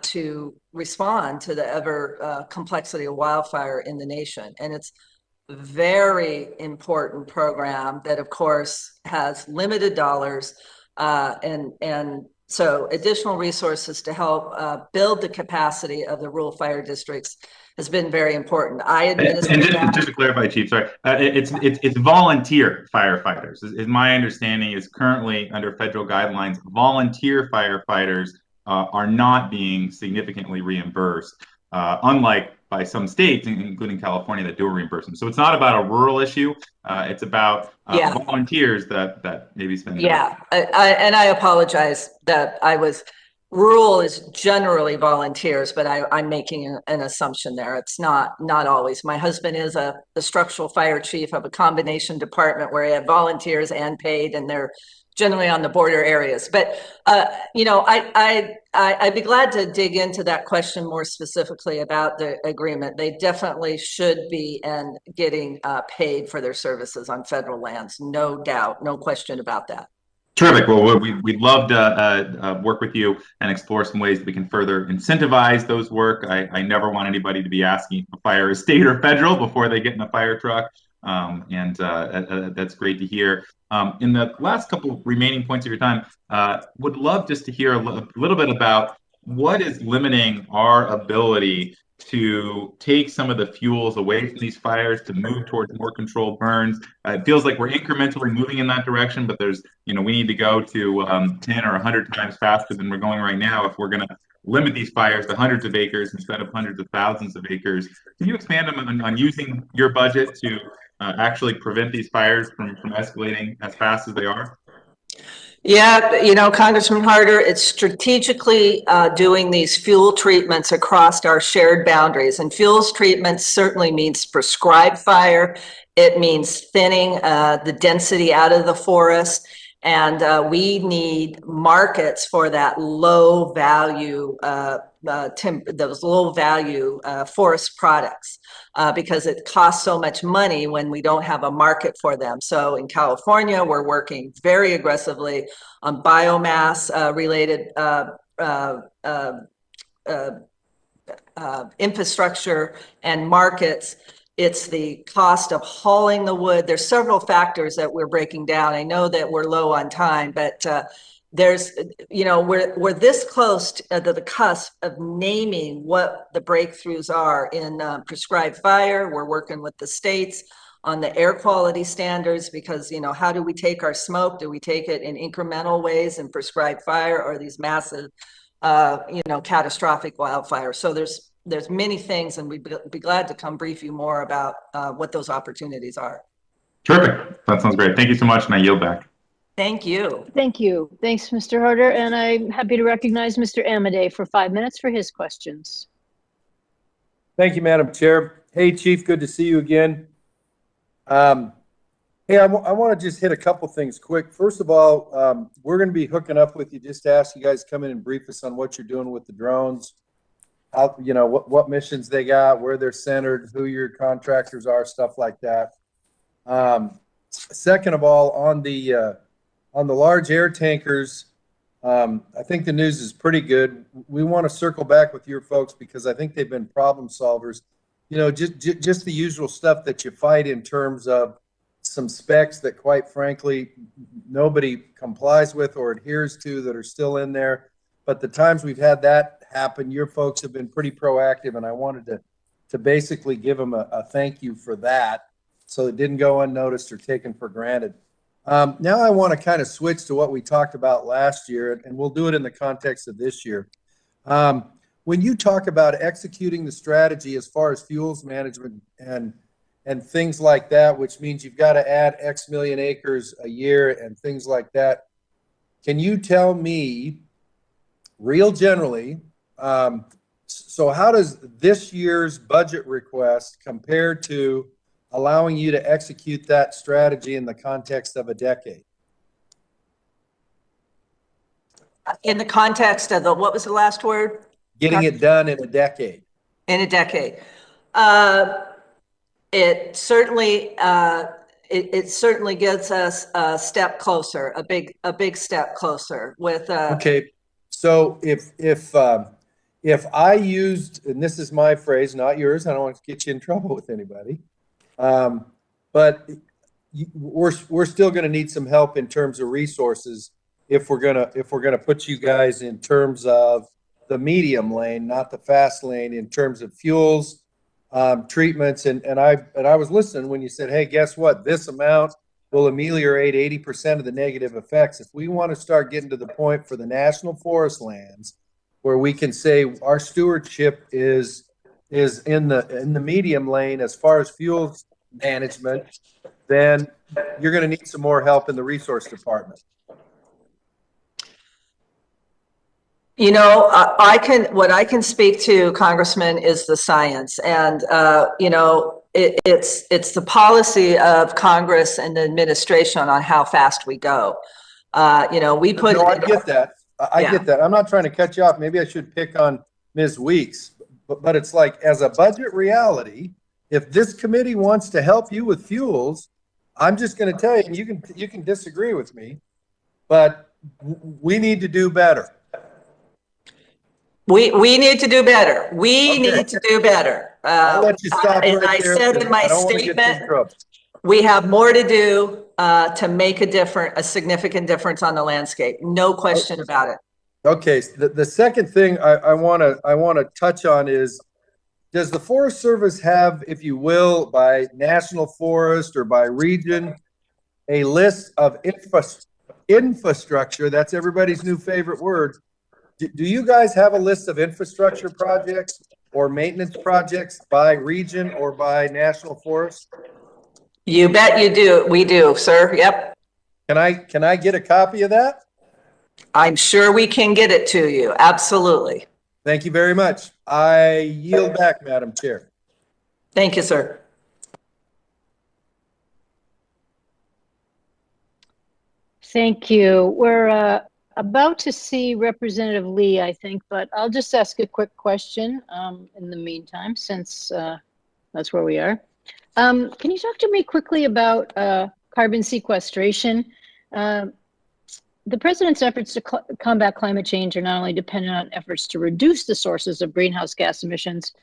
to respond to the ever complexity of wildfire in the nation. And it's a very important program that of course has limited dollars and so additional resources to help build the capacity of the rural fire districts has been very important. I administer and just to clarify, Chief, sorry, it's volunteer firefighters. Is my understanding is currently under federal guidelines, volunteer firefighters are not being significantly reimbursed, unlike by some states, including California, that do a reimbursement. So it's not about a rural issue. It's about volunteers that maybe spend. Yeah, and I apologize that I was. Rural is generally volunteers, but I'm making an assumption there. It's not always. My husband is the structural fire chief of a combination department where I have volunteers and paid, and they're generally on the border areas. But I'd be glad to dig into that question more specifically about the agreement. They definitely should be and getting paid for their services on federal lands, no doubt, no question about that. Terrific. Well, we'd love to work with you and explore some ways that we can further incentivize those work. I never want anybody to be asking if a fire is state or federal before they get in a fire truck. That's great to hear. In the last couple remaining points of your time, would love just to hear a little bit about what is limiting our ability to take some of the fuels away from these fires to move towards more controlled burns. It feels like we're incrementally moving in that direction, but there's, we need to go to 10 or 100 times faster than we're going right now if we're going to limit these fires to hundreds of acres instead of hundreds of thousands of acres. Can you expand on using your budget to actually prevent these fires from escalating as fast as they are? Yeah, Congressman Harder, it's strategically doing these fuel treatments across our shared boundaries. And fuels treatment certainly means prescribed fire. It means thinning the density out of the forest. And we need markets for that low value, those low value forest products. Because it costs so much money when we don't have a market for them. So in California, we're working very aggressively on biomass related infrastructure and markets. It's the cost of hauling the wood. There's several factors that we're breaking down. I know that we're low on time, but there's, we're this close to the cusp of naming what the breakthroughs are in prescribed fire. We're working with the states on the air quality standards because, how do we take our smoke? Do we take it in incremental ways in prescribed fire or these massive, catastrophic wildfires? So there's many things, and we'd be glad to come brief you more about what those opportunities are. Terrific. That sounds great. Thank you so much, and I yield back. Thank you. Thank you. Thanks, Mr. Harder. And I'm happy to recognize Mr. Amadei for 5 minutes for his questions. Thank you, Madam Chair. Hey, Chief, good to see you again. Hey, I want to just hit a couple things quick. First of all, we're going to be hooking up with you just to ask you guys to come in and brief us on what you're doing with the drones, how, what missions they got, where they're centered, who your contractors are, stuff like that. Second of all, on the large air tankers, I think the news is pretty good. We want to circle back with your folks because I think they've been problem solvers. Just the usual stuff that you fight in terms of some specs that, quite frankly, nobody complies with or adheres to that are still in there. But the times we've had that happen, your folks have been pretty proactive, and I wanted to basically give them a thank you for that so it didn't go unnoticed or taken for granted. Now I want to kind of switch to what we talked about last year, and we'll do it in the context of this year. When you talk about executing the strategy as far as fuels management and things like that, which means you've got to add X million acres a year and things like that, can you tell me real generally, so how does this year's budget request compare to allowing you to execute that strategy in the context of a decade? In the context of what was the last word? Getting it done in a decade. In a decade. It certainly gets us a step closer, a big step closer with Okay. So if I used, and this is my phrase, not yours, I don't want to get you in trouble with anybody. But we're still going to need some help in terms of resources if we're gonna put you guys in terms of the medium lane, not the fast lane, in terms of fuels, treatments, and I was listening when you said, hey, guess what? This amount will ameliorate 80% of the negative effects. If we want to start getting to the point for the national forest lands where we can say our stewardship is is in the medium lane as far as fuels management, then you're going to need some more help in the resource department. You know, what I can speak to, Congressman, is the science, and you know, it's the policy of Congress and the administration on how fast we go. You know, we put. No, I get that. I get that. I'm not trying to cut you off. Maybe I should pick on Ms. Weeks, but it's like, as a budget reality, if this committee wants to help you with fuels, I'm just going to tell you, and you can disagree with me, but we need to do better. We need to do better. We need to do better. I'll let you stop and right I there, said in my I don't want to get you in statement, trouble. we have more to do to make a significant difference on the landscape. No question about it. Okay, so the second thing I want to touch on is, does the Forest Service have, if you will, by national forest or by region, a list of infrastructure? That's everybody's new favorite word. Do you guys have a list of infrastructure projects or maintenance projects by region or by national forest? You bet you do. We do, sir. Yep. Can I get a copy of that? I'm sure we can get it to you. Absolutely. Thank you very much. I yield back, Madam Chair. Thank you, sir. Thank you. We're about to see Representative Lee, I think, but I'll just ask a quick question in the meantime, since that's where we are. Can you talk to me quickly about carbon sequestration? The president's efforts to combat climate change are not only dependent on efforts to reduce the sources of greenhouse gas emissions,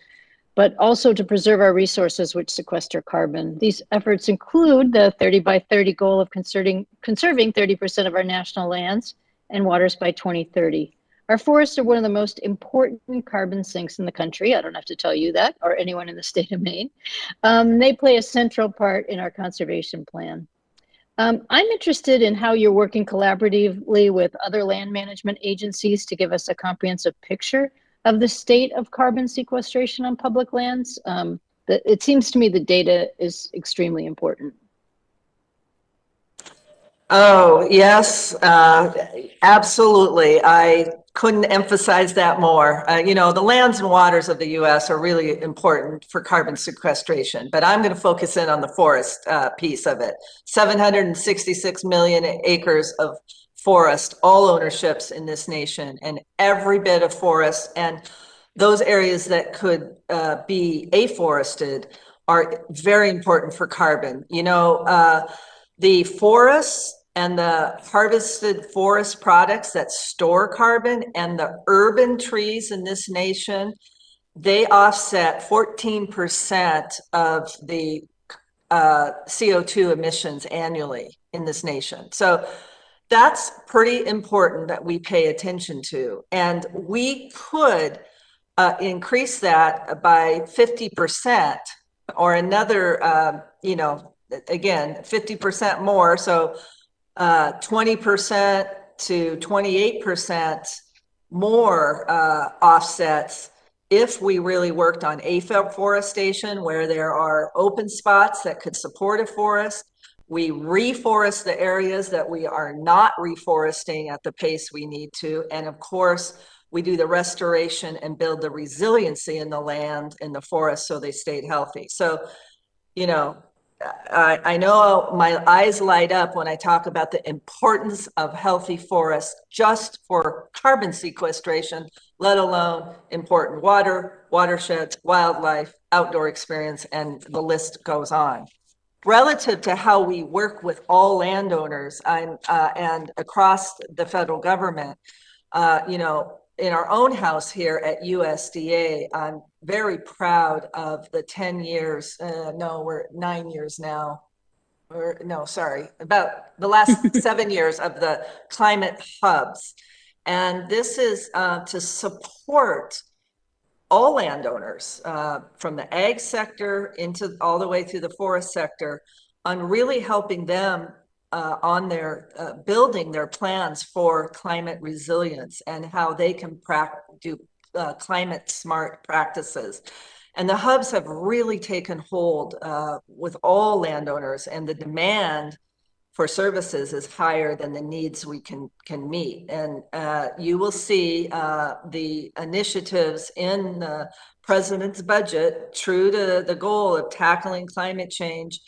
but also to preserve our resources which sequester carbon. These efforts include the 30 by 30 goal of conserving 30% of our national lands and waters by 2030. Our forests are one of the most important carbon sinks in the country. I don't have to tell you that, or anyone in the state of Maine. They play a central part in our conservation plan. I'm interested in how you're working collaboratively with other land management agencies to give us a comprehensive picture of the state of carbon sequestration on public lands. It seems to me the data is extremely important. Oh, yes, absolutely. I couldn't emphasize that more. You know, the lands and waters of the U.S. are really important for carbon sequestration, but I'm going to focus in on the forest piece of it. 766 million acres of forest, all ownerships in this nation, and every bit of forest and those areas that could be afforested are very important for carbon. You know, the forests and the harvested forest products that store carbon and the urban trees in this nation, they offset 14% of the CO2 emissions annually in this nation. So that's pretty important that we pay attention to. And we could increase that by 50% or another, you know, again, 50% more. So 20% to 28% more offsets if we really worked on afforestation, where there are open spots that could support a forest. We reforest the areas that we are not reforesting at the pace we need to. And of course, we do the restoration and build the resiliency in the land, in the forest, so they stayed healthy. So, you know, I know my eyes light up when I talk about the importance of healthy forests just for carbon sequestration, let alone important water, watersheds, wildlife, outdoor experience, and the list goes on. Relative to how we work with all landowners and across the federal government, you know, in our own house here at USDA, I'm very proud of the 10 years, no, we're 9 years now, or no, sorry, about the last 7 years of the climate hubs. And this is to support all landowners from the ag sector into all the way through the forest sector on really helping them on their building their plans for climate resilience and how they can do climate smart practices. And the hubs have really taken hold with all landowners, and the demand for services is higher than the needs we can meet. And you will see the initiatives in the president's budget, true to the goal of tackling climate change,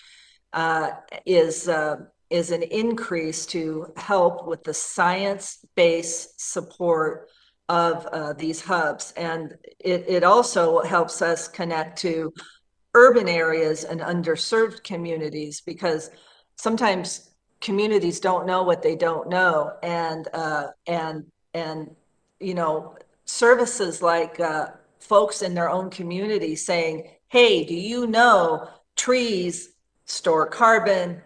is an increase to help with the science-based support of these hubs. And it also helps us connect to urban areas and underserved communities, because sometimes communities don't know what they don't know. And you know, services like folks in their own community saying, hey, do you know trees store carbon,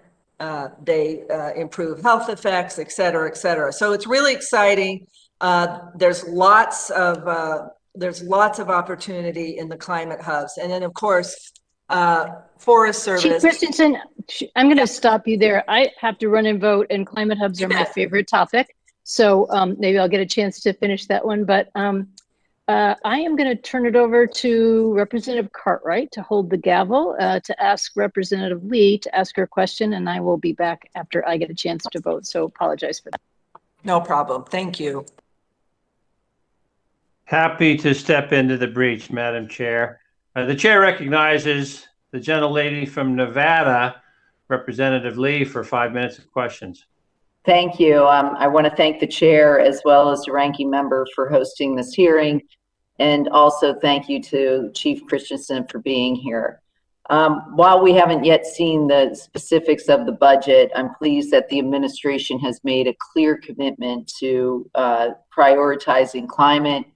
they improve health effects, et cetera, et cetera. So it's really exciting. There's lots of opportunity in the climate hubs. And then of course, Forest Service. Chief Christensen, I'm going to stop you there. I have to run and vote, and climate hubs are my favorite topic. So maybe I'll get a chance to finish that one. But I am going to turn it over to Representative Cartwright to hold the gavel, to ask Representative Lee to ask her question, and I will be back after I get a chance to vote. So apologize for that. No problem. Thank you. Happy to step into the breach, Madam Chair. The chair recognizes the gentlelady from Nevada, Representative Lee, for 5 minutes of questions. Thank you. I want to thank the chair as well as the ranking member for hosting this hearing. And also thank you to Chief Christensen for being here. While we haven't yet seen the specifics of the budget, I'm pleased that the administration has made a clear commitment to prioritizing climate,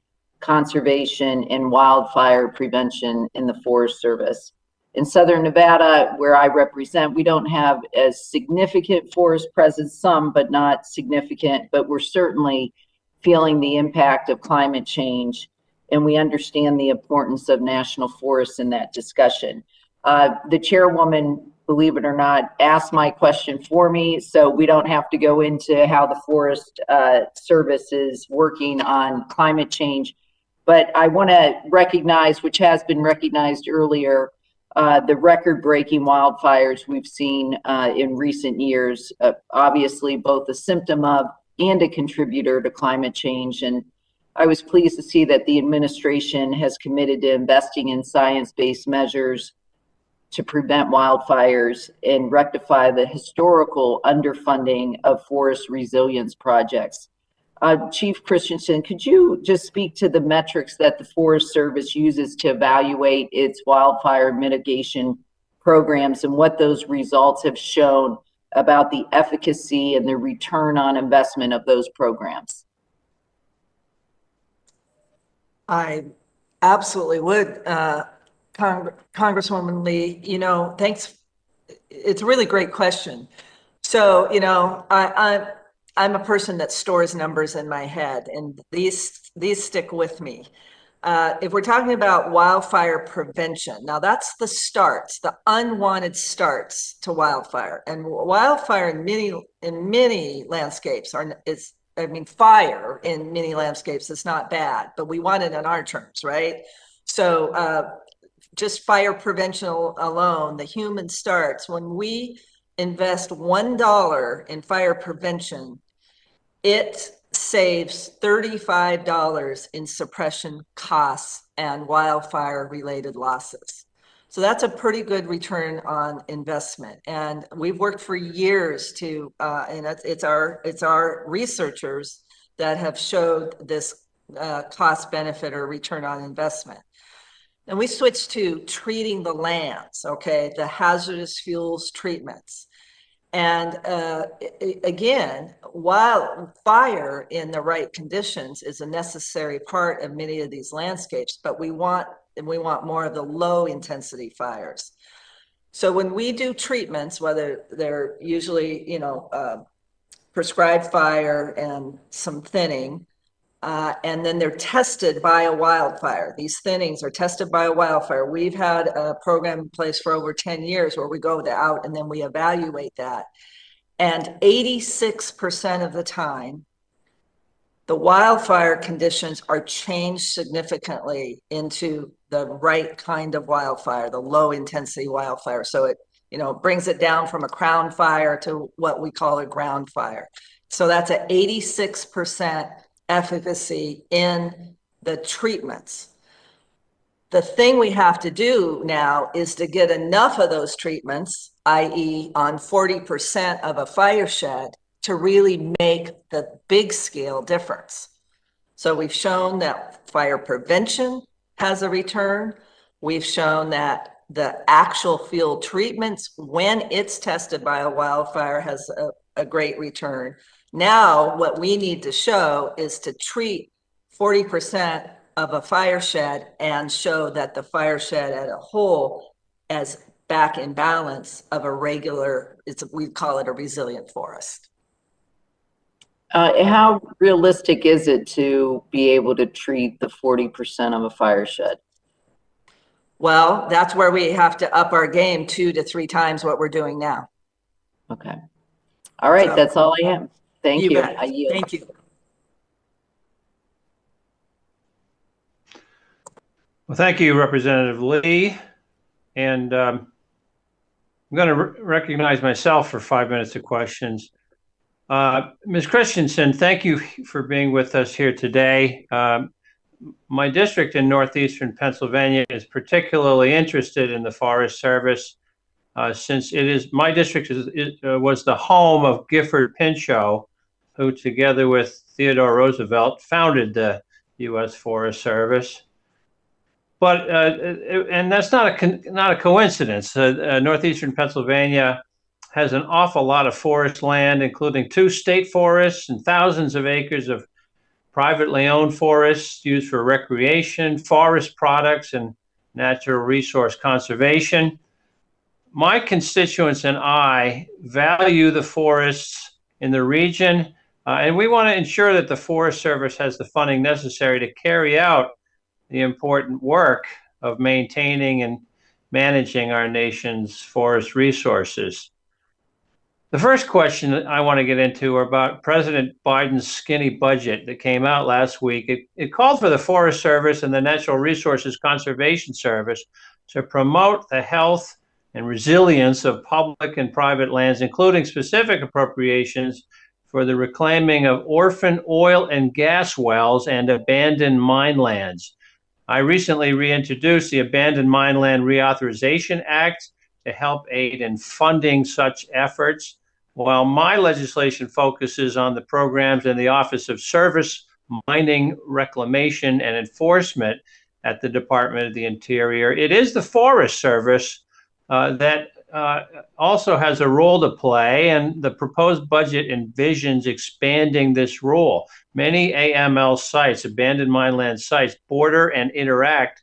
conservation, and wildfire prevention in the Forest Service. In Southern Nevada, where I represent, we don't have as significant forest presence, some, but not significant, but we're certainly feeling the impact of climate change, and we understand the importance of national forests in that discussion. The chairwoman, believe it or not, asked my question for me, so we don't have to go into how the Forest Service is working on climate change. But I want to recognize, which has been recognized earlier, the record-breaking wildfires we've seen in recent years, obviously both a symptom of and a contributor to climate change. And I was pleased to see that the administration has committed to investing in science-based measures to prevent wildfires and rectify the historical underfunding of forest resilience projects. Chief Christensen, could you just speak to the metrics that the Forest Service uses to evaluate its wildfire mitigation programs and what those results have shown about the efficacy and the return on investment of those programs? I absolutely would, Congresswoman Lee. You know, thanks. It's a really great question. So, you know, I'm a person that stores numbers in my head, and these stick with me. If we're talking about wildfire prevention, now that's the starts, the unwanted starts to wildfire. And wildfire in many landscapes fire in many landscapes is not bad, but we want it in our terms, right? So just fire prevention alone, the human starts, when we invest $1 in fire prevention, it saves $35 in suppression costs and wildfire related losses. So that's a pretty good return on investment. And we've worked for years to, and it's our researchers that have showed this cost benefit or return on investment. And we switched to treating the lands, okay, the hazardous fuels treatments. And again, wildfire in the right conditions is a necessary part of many of these landscapes, but we want more of the low intensity fires. So when we do treatments, whether they're usually, you know, prescribed fire and some thinning, and then they're tested by a wildfire. These thinnings are tested by a wildfire. We've had a program in place for over 10 years where we go out and then we evaluate that. And 86% of the time, the wildfire conditions are changed significantly into the right kind of wildfire, the low intensity wildfire. So it, brings it down from a crown fire to what we call a ground fire. So that's an 86% efficacy in the treatments. The thing we have to do now is to get enough of those treatments, i.e. on 40% of a fire shed, to really make the big scale difference. So we've shown that fire prevention has a return. We've shown that the actual field treatments, when it's tested by a wildfire, has a great return. Now, what we need to show is to treat 40% of a fire shed and show that the fire shed as a whole as back in balance of a regular, we call it a resilient forest. How realistic is it to be able to treat the 40% of a fire shed? Well, that's where we have to up our game 2 to 3 times what we're doing now. Okay. All right. So, that's all I have. Thank you. I yield. Thank you. Well, thank you, Representative Lee. And I'm going to recognize myself for 5 minutes of questions. Ms. Christensen, thank you for being with us here today. My district in northeastern Pennsylvania is particularly interested in the Forest Service since my district was the home of Gifford Pinchot, who together with Theodore Roosevelt founded the U.S. Forest Service. But and that's not a coincidence. Northeastern Pennsylvania has an awful lot of forest land, including 2 state forests and thousands of acres of privately owned forests used for recreation, forest products, and natural resource conservation. My constituents and I value the forests in the region, and we want to ensure that the Forest Service has the funding necessary to carry out the important work of maintaining and managing our nation's forest resources. The first question that I want to get into are about President Biden's skinny budget that came out last week. It called for the Forest Service and the Natural Resources Conservation Service to promote the health and resilience of public and private lands, including specific appropriations for the reclaiming of orphan oil and gas wells and abandoned mine lands. I recently reintroduced the Abandoned Mine Land Reauthorization Act to help aid in funding such efforts, while my legislation focuses on the programs in the Office of Surface Mining, Reclamation, and Enforcement at the Department of the Interior. It is the Forest Service that also has a role to play, and the proposed budget envisions expanding this role. Many AML sites, abandoned mine land sites, border and interact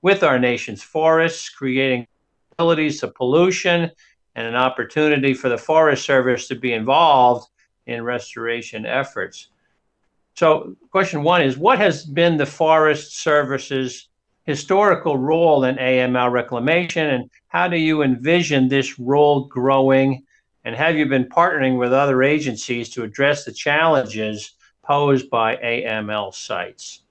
with our nation's forests, creating abilities to pollution and an opportunity for the Forest Service to be involved in restoration efforts. So question 1 is, what has been the Forest Service's historical role in AML reclamation, and how do you envision this role growing? And have you been partnering with other agencies to address the challenges posed by AML sites?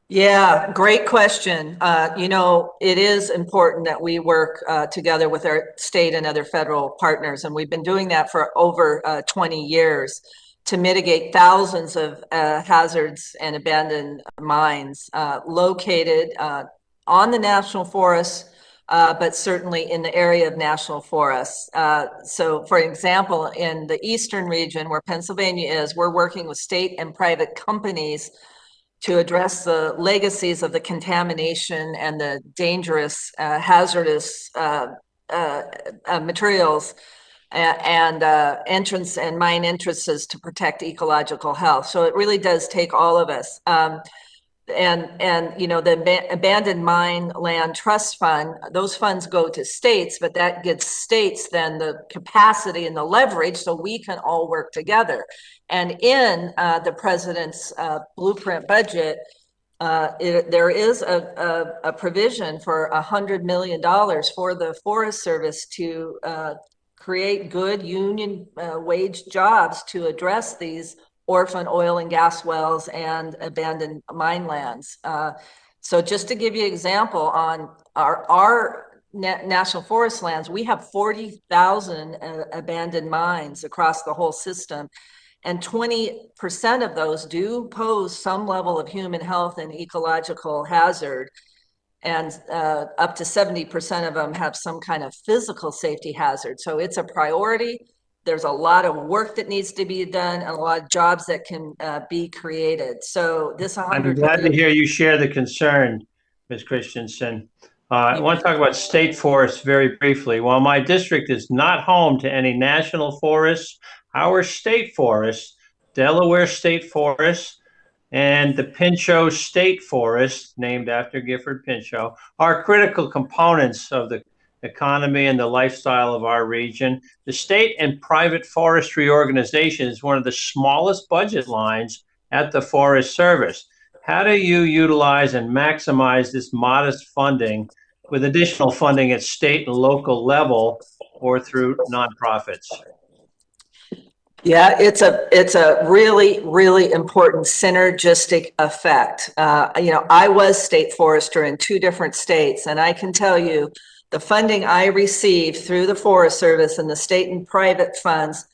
Yeah, great question. It is important that we work together with our state and other federal partners, and we've been doing that for over 20 years to mitigate thousands of hazards and abandoned mines located on the national forests, but certainly in the area of national forests. So, for example, in the eastern region where Pennsylvania is, we're working with state and private companies to address the legacies of the contamination and the dangerous, hazardous materials and entrance and mine entrances to protect ecological health. So it really does take all of us. The Abandoned Mine Land Trust Fund, those funds go to states, but that gives states then the capacity and the leverage so we can all work together. And in the president's blueprint budget, there is a provision for $100 million for the Forest Service to create good union wage jobs to address these orphan oil and gas wells and abandoned mine lands. So just to give you an example on our national forest lands, we have 40,000 abandoned mines across the whole system. And 20% of those do pose some level of human health and ecological hazard. And up to 70% of them have some kind of physical safety hazard. So it's a priority. There's a lot of work that needs to be done and a lot of jobs that can be created. So this 100 I'm glad to hear you share the concern, Ms. Christensen. I want to talk about state forests very briefly. While my district is not home to any national forests, our state forests, Delaware State Forest and the Pinchot State Forest, named after Gifford Pinchot, are critical components of the economy and the lifestyle of our region. The state and private forestry organization is one of the smallest budget lines at the Forest Service. How do you utilize and maximize this modest funding with additional funding at state and local level or through nonprofits? Yeah, it's a really, really important synergistic effect. I was state forester in 2 different states, and I can tell you the funding I received through the Forest Service and the state and private funds,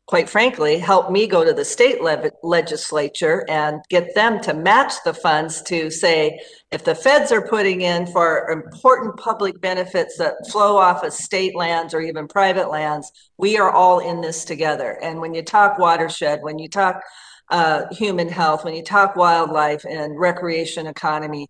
quite frankly, helped me go to the state legislature and get them to match the funds to say, if the feds are putting in for important public benefits that flow off of state lands or even private lands, we are all in this together. And when you talk watershed, when you talk human health, when you talk wildlife and recreation economy,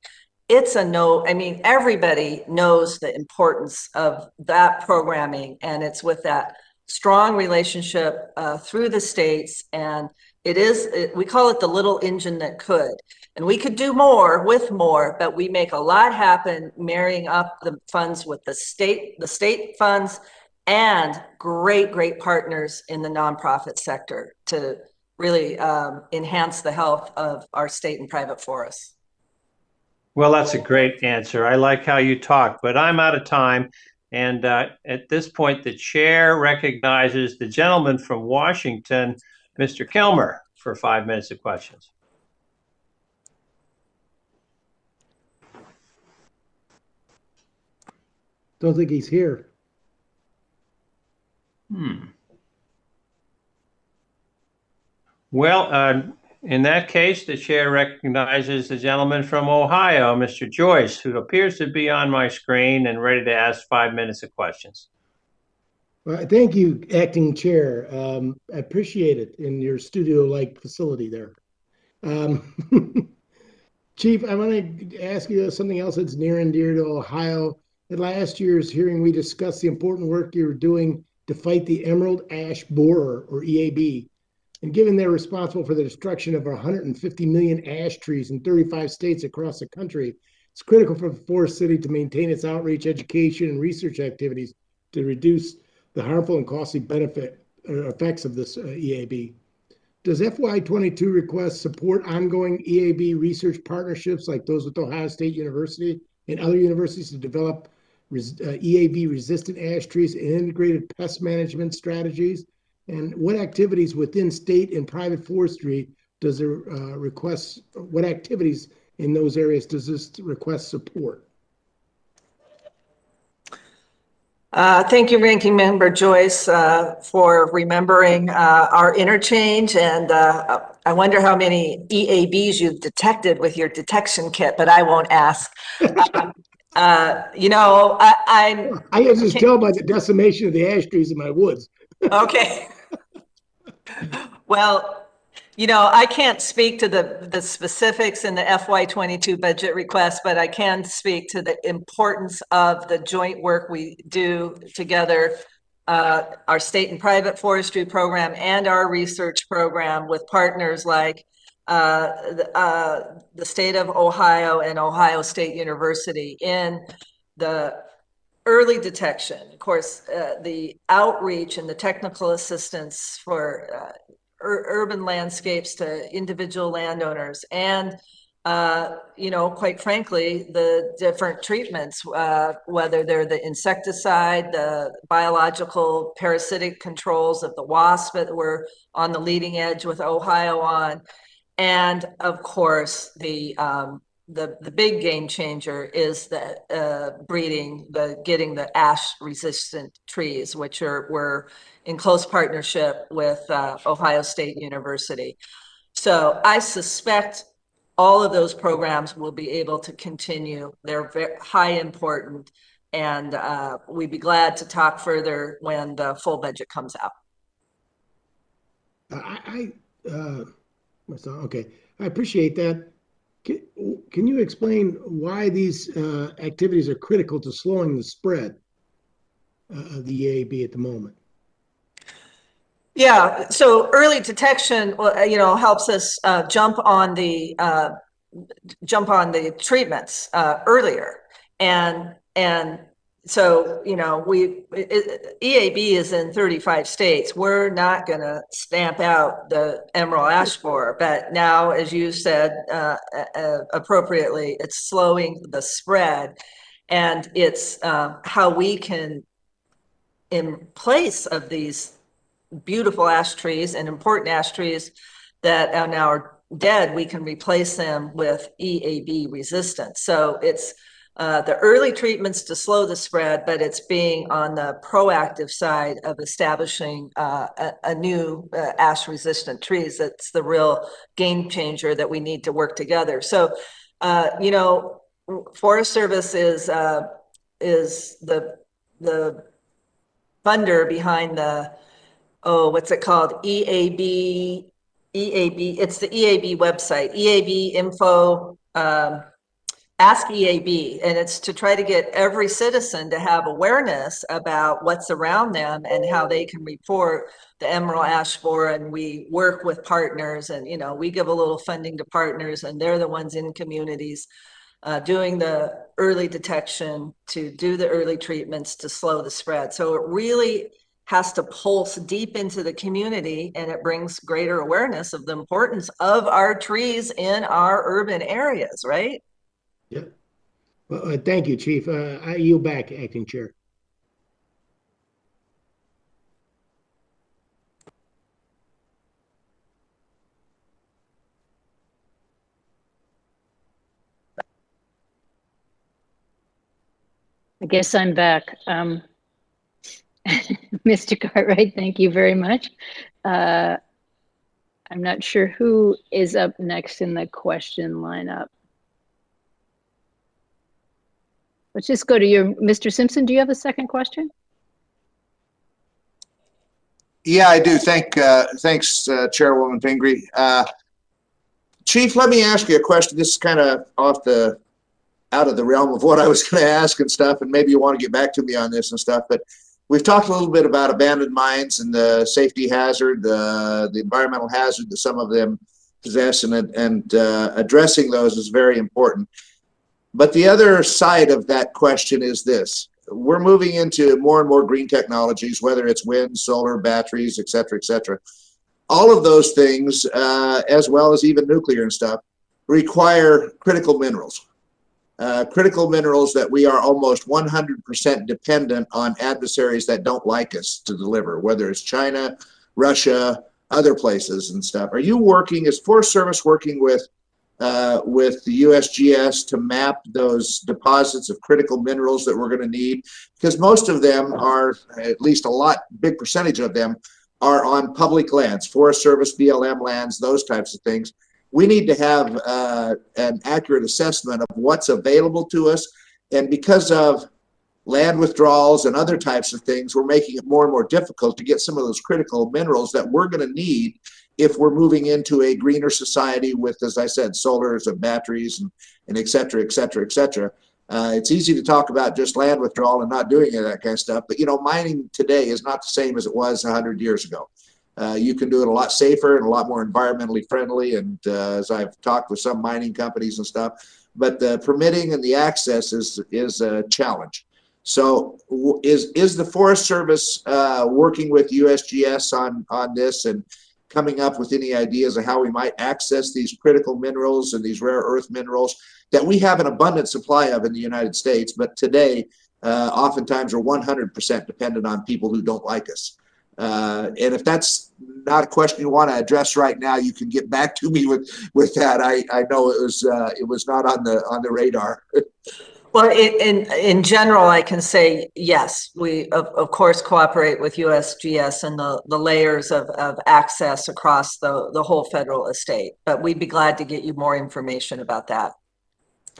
it's a no. I mean, everybody knows the importance of that programming, and it's with that strong relationship through the states. And we call it the little engine that could. And we could do more with more, but we make a lot happen marrying up the funds with the state funds and great partners in the nonprofit sector to really enhance the health of our state and private forests. Well, that's a great answer. I like how you talk, but I'm out of time. And at this point, the chair recognizes the gentleman from Washington, Mr. Kilmer, for 5 minutes of questions. Don't think he's here. Well, in that case, the chair recognizes the gentleman from Ohio, Mr. Joyce, who appears to be on my screen and ready to ask 5 minutes of questions. Well, thank you, Acting Chair. I appreciate it in your studio-like facility there. Chief, I want to ask you something else that's near and dear to Ohio. At last year's hearing, we discussed the important work you're doing to fight the emerald ash borer, or EAB. And given they're responsible for the destruction of 150 million ash trees in 35 states across the country, it's critical for the Forest City to maintain its outreach, education, and research activities to reduce the harmful and costly effects of this EAB. Does FY22 request support ongoing EAB research partnerships like those with Ohio State University and other universities to develop EAB-resistant ash trees and integrated pest management strategies? And what activities within state and private forestry does it request? What activities in those areas does this request support? Thank you, Ranking Member Joyce, for remembering our interchange. And I wonder how many EABs you've detected with your detection kit, but I won't ask. I can just tell by the decimation of the ash trees in my woods. Okay. Well, I can't speak to the specifics in the FY22 budget request, but I can speak to the importance of the joint work we do together, our state and private forestry program and our research program with partners like the state of Ohio and Ohio State University in the early detection, of course, the outreach and the technical assistance for urban landscapes to individual landowners, and quite frankly, the different treatments, whether they're the insecticide, the biological parasitic controls of the wasp that we're on the leading edge with Ohio on, and of course the the big game changer is the getting the ash resistant trees, which we're in close partnership with Ohio State University. So I suspect all of those programs will be able to continue. They're very high important, and we'd be glad to talk further when the full budget comes out. Okay, I appreciate that. Can you explain why these activities are critical to slowing the spread of the EAB at the moment? Yeah, so early detection, helps us jump on the treatments earlier, and so EAB is in 35 states. We're not going to stamp out the emerald ash borer, but now, as you said appropriately, it's slowing the spread, and it's how we can, in place of these beautiful ash trees and important ash trees that are now dead, we can replace them with EAB resistance. So it's the early treatments to slow the spread, but it's being on the proactive side of establishing a new ash resistant trees. That's the real game changer that we need to work together. So, Forest Service is the funder behind the, what's it called? EAB, it's the EAB website, EAB info, Ask EAB, and it's to try to get every citizen to have awareness about what's around them and how they can report the emerald ash borer. And we work with partners, and we give a little funding to partners, and they're the ones in communities doing the early detection to do the early treatments to slow the spread. So it really has to pulse deep into the community, and it brings greater awareness of the importance of our trees in our urban areas, right? Yeah. Well, thank you, Chief. I yield back, Acting Chair. I guess I'm back. Mr. Cartwright, thank you very much. I'm not sure who is up next in the question lineup. Let's just go to Mr. Simpson. Do you have a second question? Yeah, I do. Thanks, Chairwoman Pingree. Chief, let me ask you a question. This is kind of out of the realm of what I was going to ask and stuff, and maybe you want to get back to me on this and stuff, but we've talked a little bit about abandoned mines and the safety hazard, the environmental hazard that some of them possess, and addressing those is very important. But the other side of that question is this. We're moving into more and more green technologies, whether it's wind, solar, batteries, et cetera, et cetera. All of those things, as well as even nuclear and stuff, require critical minerals. Critical minerals that we are almost 100% dependent on adversaries that don't like us to deliver, whether it's China, Russia, other places and stuff. Are you working, is Forest Service working with the USGS to map those deposits of critical minerals that we're going to need? Because most of them are, at least big percentage of them are on public lands, Forest Service, BLM lands, those types of things. We need to have an accurate assessment of what's available to us. And because of land withdrawals and other types of things, we're making it more and more difficult to get some of those critical minerals that we're going to need if we're moving into a greener society with, as I said, solars and batteries and et cetera, et cetera, et cetera. It's easy to talk about just land withdrawal and not doing any of that kind of stuff. But, mining today is not the same as it was 100 years ago. You can do it a lot safer and a lot more environmentally friendly. And as I've talked with some mining companies and stuff, but the permitting and the access is a challenge. So is the Forest Service working with USGS on this and coming up with any ideas of how we might access these critical minerals and these rare earth minerals that we have an abundant supply of in the United States, but today oftentimes are 100% dependent on people who don't like us? And if that's not a question you want to address right now, you can get back to me with that. I know it was not on the radar. Well, in general, I can say yes. We of course cooperate with USGS and the layers of access across the whole federal estate. But we'd be glad to get you more information about that.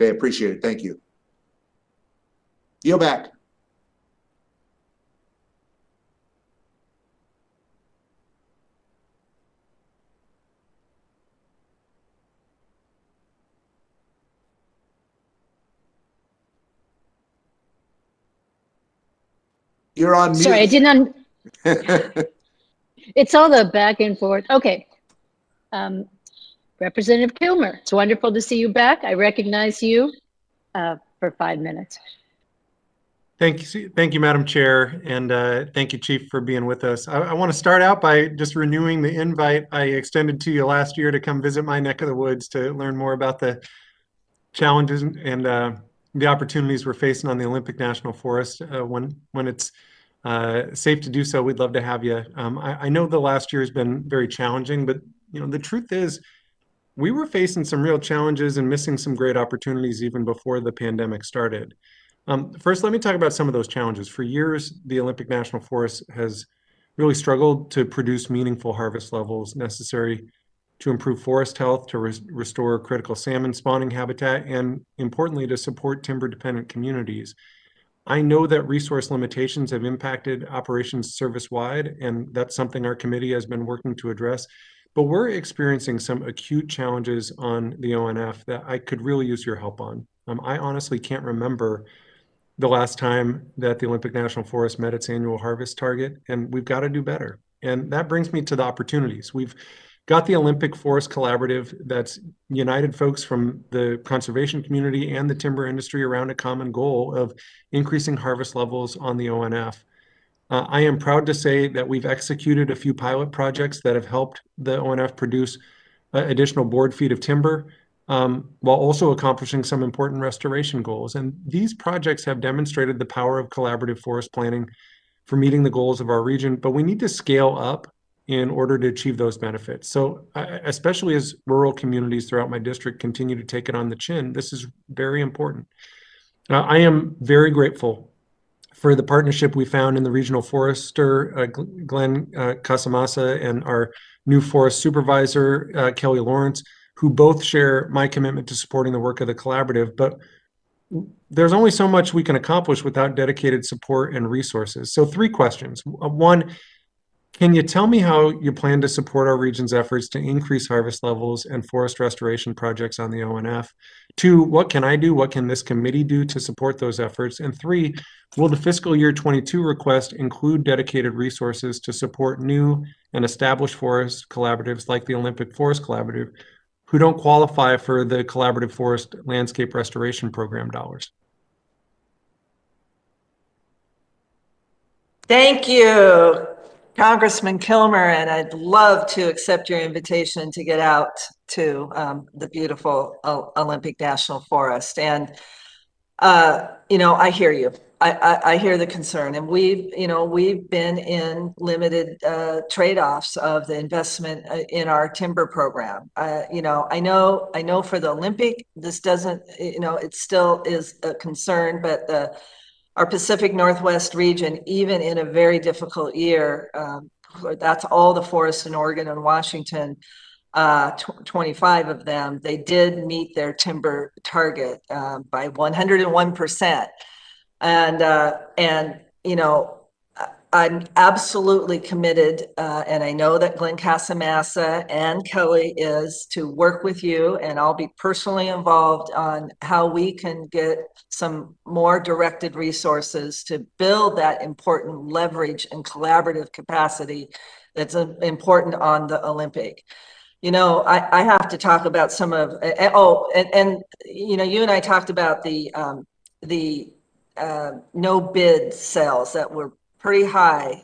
Okay, appreciate it. Thank you. Yield back. You're on mute. Sorry, I didn't. It's all the back and forth. Okay. Representative Kilmer, it's wonderful to see you back. I recognize you for 5 minutes. Thank you, Madam Chair, and thank you, Chief, for being with us. I want to start out by just renewing the invite I extended to you last year to come visit my neck of the woods to learn more about the challenges and the opportunities we're facing on the Olympic National Forest. When it's safe to do so, we'd love to have you. I know the last year has been very challenging, but the truth is we were facing some real challenges and missing some great opportunities even before the pandemic started. First, let me talk about some of those challenges. For years, the Olympic National Forest has really struggled to produce meaningful harvest levels necessary to improve forest health, to restore critical salmon spawning habitat, and importantly, to support timber-dependent communities. I know that resource limitations have impacted operations service-wide, and that's something our committee has been working to address. But we're experiencing some acute challenges on the ONF that I could really use your help on. I honestly can't remember the last time that the Olympic National Forest met its annual harvest target, and we've got to do better. And that brings me to the opportunities. We've got the Olympic Forest Collaborative that's united folks from the conservation community and the timber industry around a common goal of increasing harvest levels on the ONF. I am proud to say that we've executed a few pilot projects that have helped the ONF produce additional board feet of timber, while also accomplishing some important restoration goals. And these projects have demonstrated the power of collaborative forest planning for meeting the goals of our region, but we need to scale up in order to achieve those benefits. So especially as rural communities throughout my district continue to take it on the chin, this is very important. I am very grateful for the partnership we found in the regional forester, Glenn Casamasa, and our new forest supervisor, Kelly Lawrence, who both share my commitment to supporting the work of the collaborative. But there's only so much we can accomplish without dedicated support and resources. So 3 questions. One, can you tell me how you plan to support our region's efforts to increase harvest levels and forest restoration projects on the ONF? 2, what can I do? What can this committee do to support those efforts? And 3, will the fiscal year 22 request include dedicated resources to support new and established forest collaboratives like the Olympic Forest Collaborative, who don't qualify for the Collaborative Forest Landscape Restoration Program dollars? Thank you, Congressman Kilmer, and I'd love to accept your invitation to get out to the beautiful Olympic National Forest. And, I hear you. I hear the concern, and we've been in limited trade-offs of the investment in our timber program. I know for the Olympic, this doesn't, it still is a concern, but our Pacific Northwest region, even in a very difficult year, that's all the forests in Oregon and Washington, 25 of them, they did meet their timber target by 101%. And I'm absolutely committed, and I know that Glenn Casamasa and Kelly is, to work with you, and I'll be personally involved on how we can get some more directed resources to build that important leverage and collaborative capacity that's important on the Olympic. I have to talk about some of, you and I talked about the no bid sales that were pretty high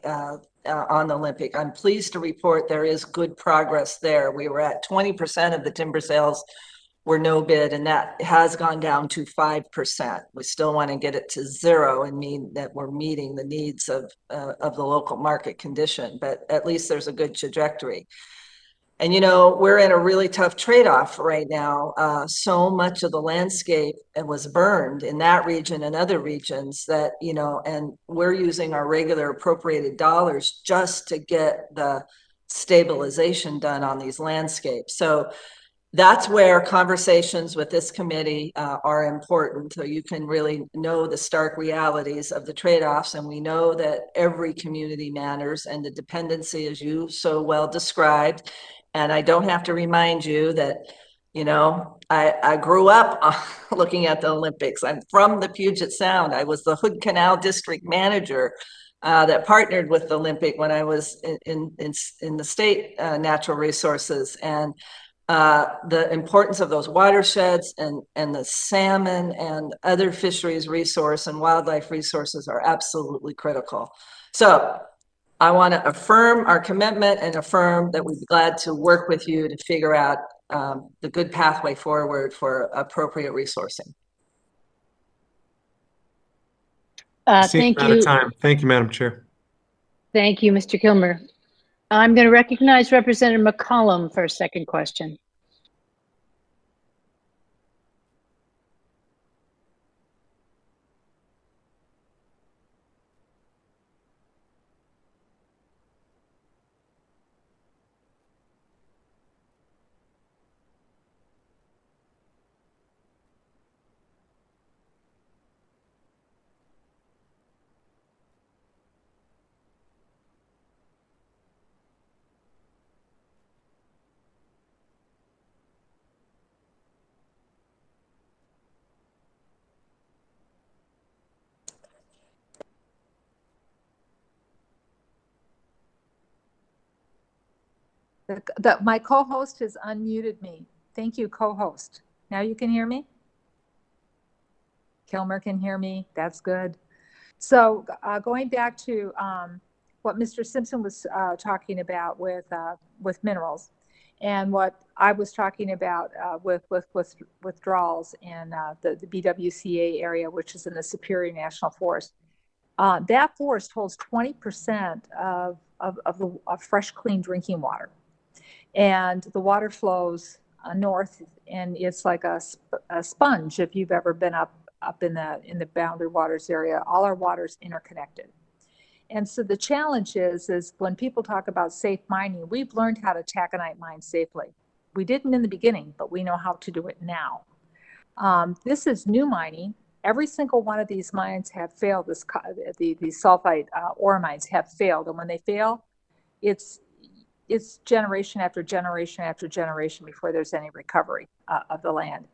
on the Olympic. I'm pleased to report there is good progress there. We were at 20% of the timber sales were no bid, and that has gone down to 5%. We still want to get it to 0 and mean that we're meeting the needs of the local market condition, but at least there's a good trajectory. And, you know, we're in a really tough trade-off right now. So much of the landscape was burned in that region and other regions that, you know, and we're using our regular appropriated dollars just to get the stabilization done on these landscapes. So that's where conversations with this committee are important, so you can really know the stark realities of the trade-offs. And we know that every community matters, and the dependency, as you so well described. And I don't have to remind you that, you know, I grew up looking at the Olympics. I'm from the Puget Sound. I was the Hood Canal District Manager that partnered with the Olympic when I was in the state natural resources. And the importance of those watersheds and the salmon and other fisheries resource and wildlife resources are absolutely critical. So I want to affirm our commitment and affirm that we'd be glad to work with you to figure out the good pathway forward for appropriate resourcing. Thank Out of you. time. Thank you, Madam Chair. Thank you, Mr. Kilmer. I'm going to recognize Representative McCollum for a second question. My co-host has unmuted me. Thank you, co-host. Now you can hear me? Kilmer can hear me. That's good. So going back to what Mr. Simpson was talking about with minerals, and what I was talking about with withdrawals in the BWCA area, which is in the Superior National Forest. That forest holds 20% of fresh, clean drinking water. And the water flows north, and it's like a sponge. If you've ever been up in the Boundary Waters area, all our water's interconnected. And so the challenge is when people talk about safe mining, we've learned how to taconite mine safely. We didn't in the beginning, but we know how to do it now. This is new mining. Every single one of these mines have failed. The sulfite ore mines have failed, and when they fail, it's generation after generation after generation before there's any recovery of the land.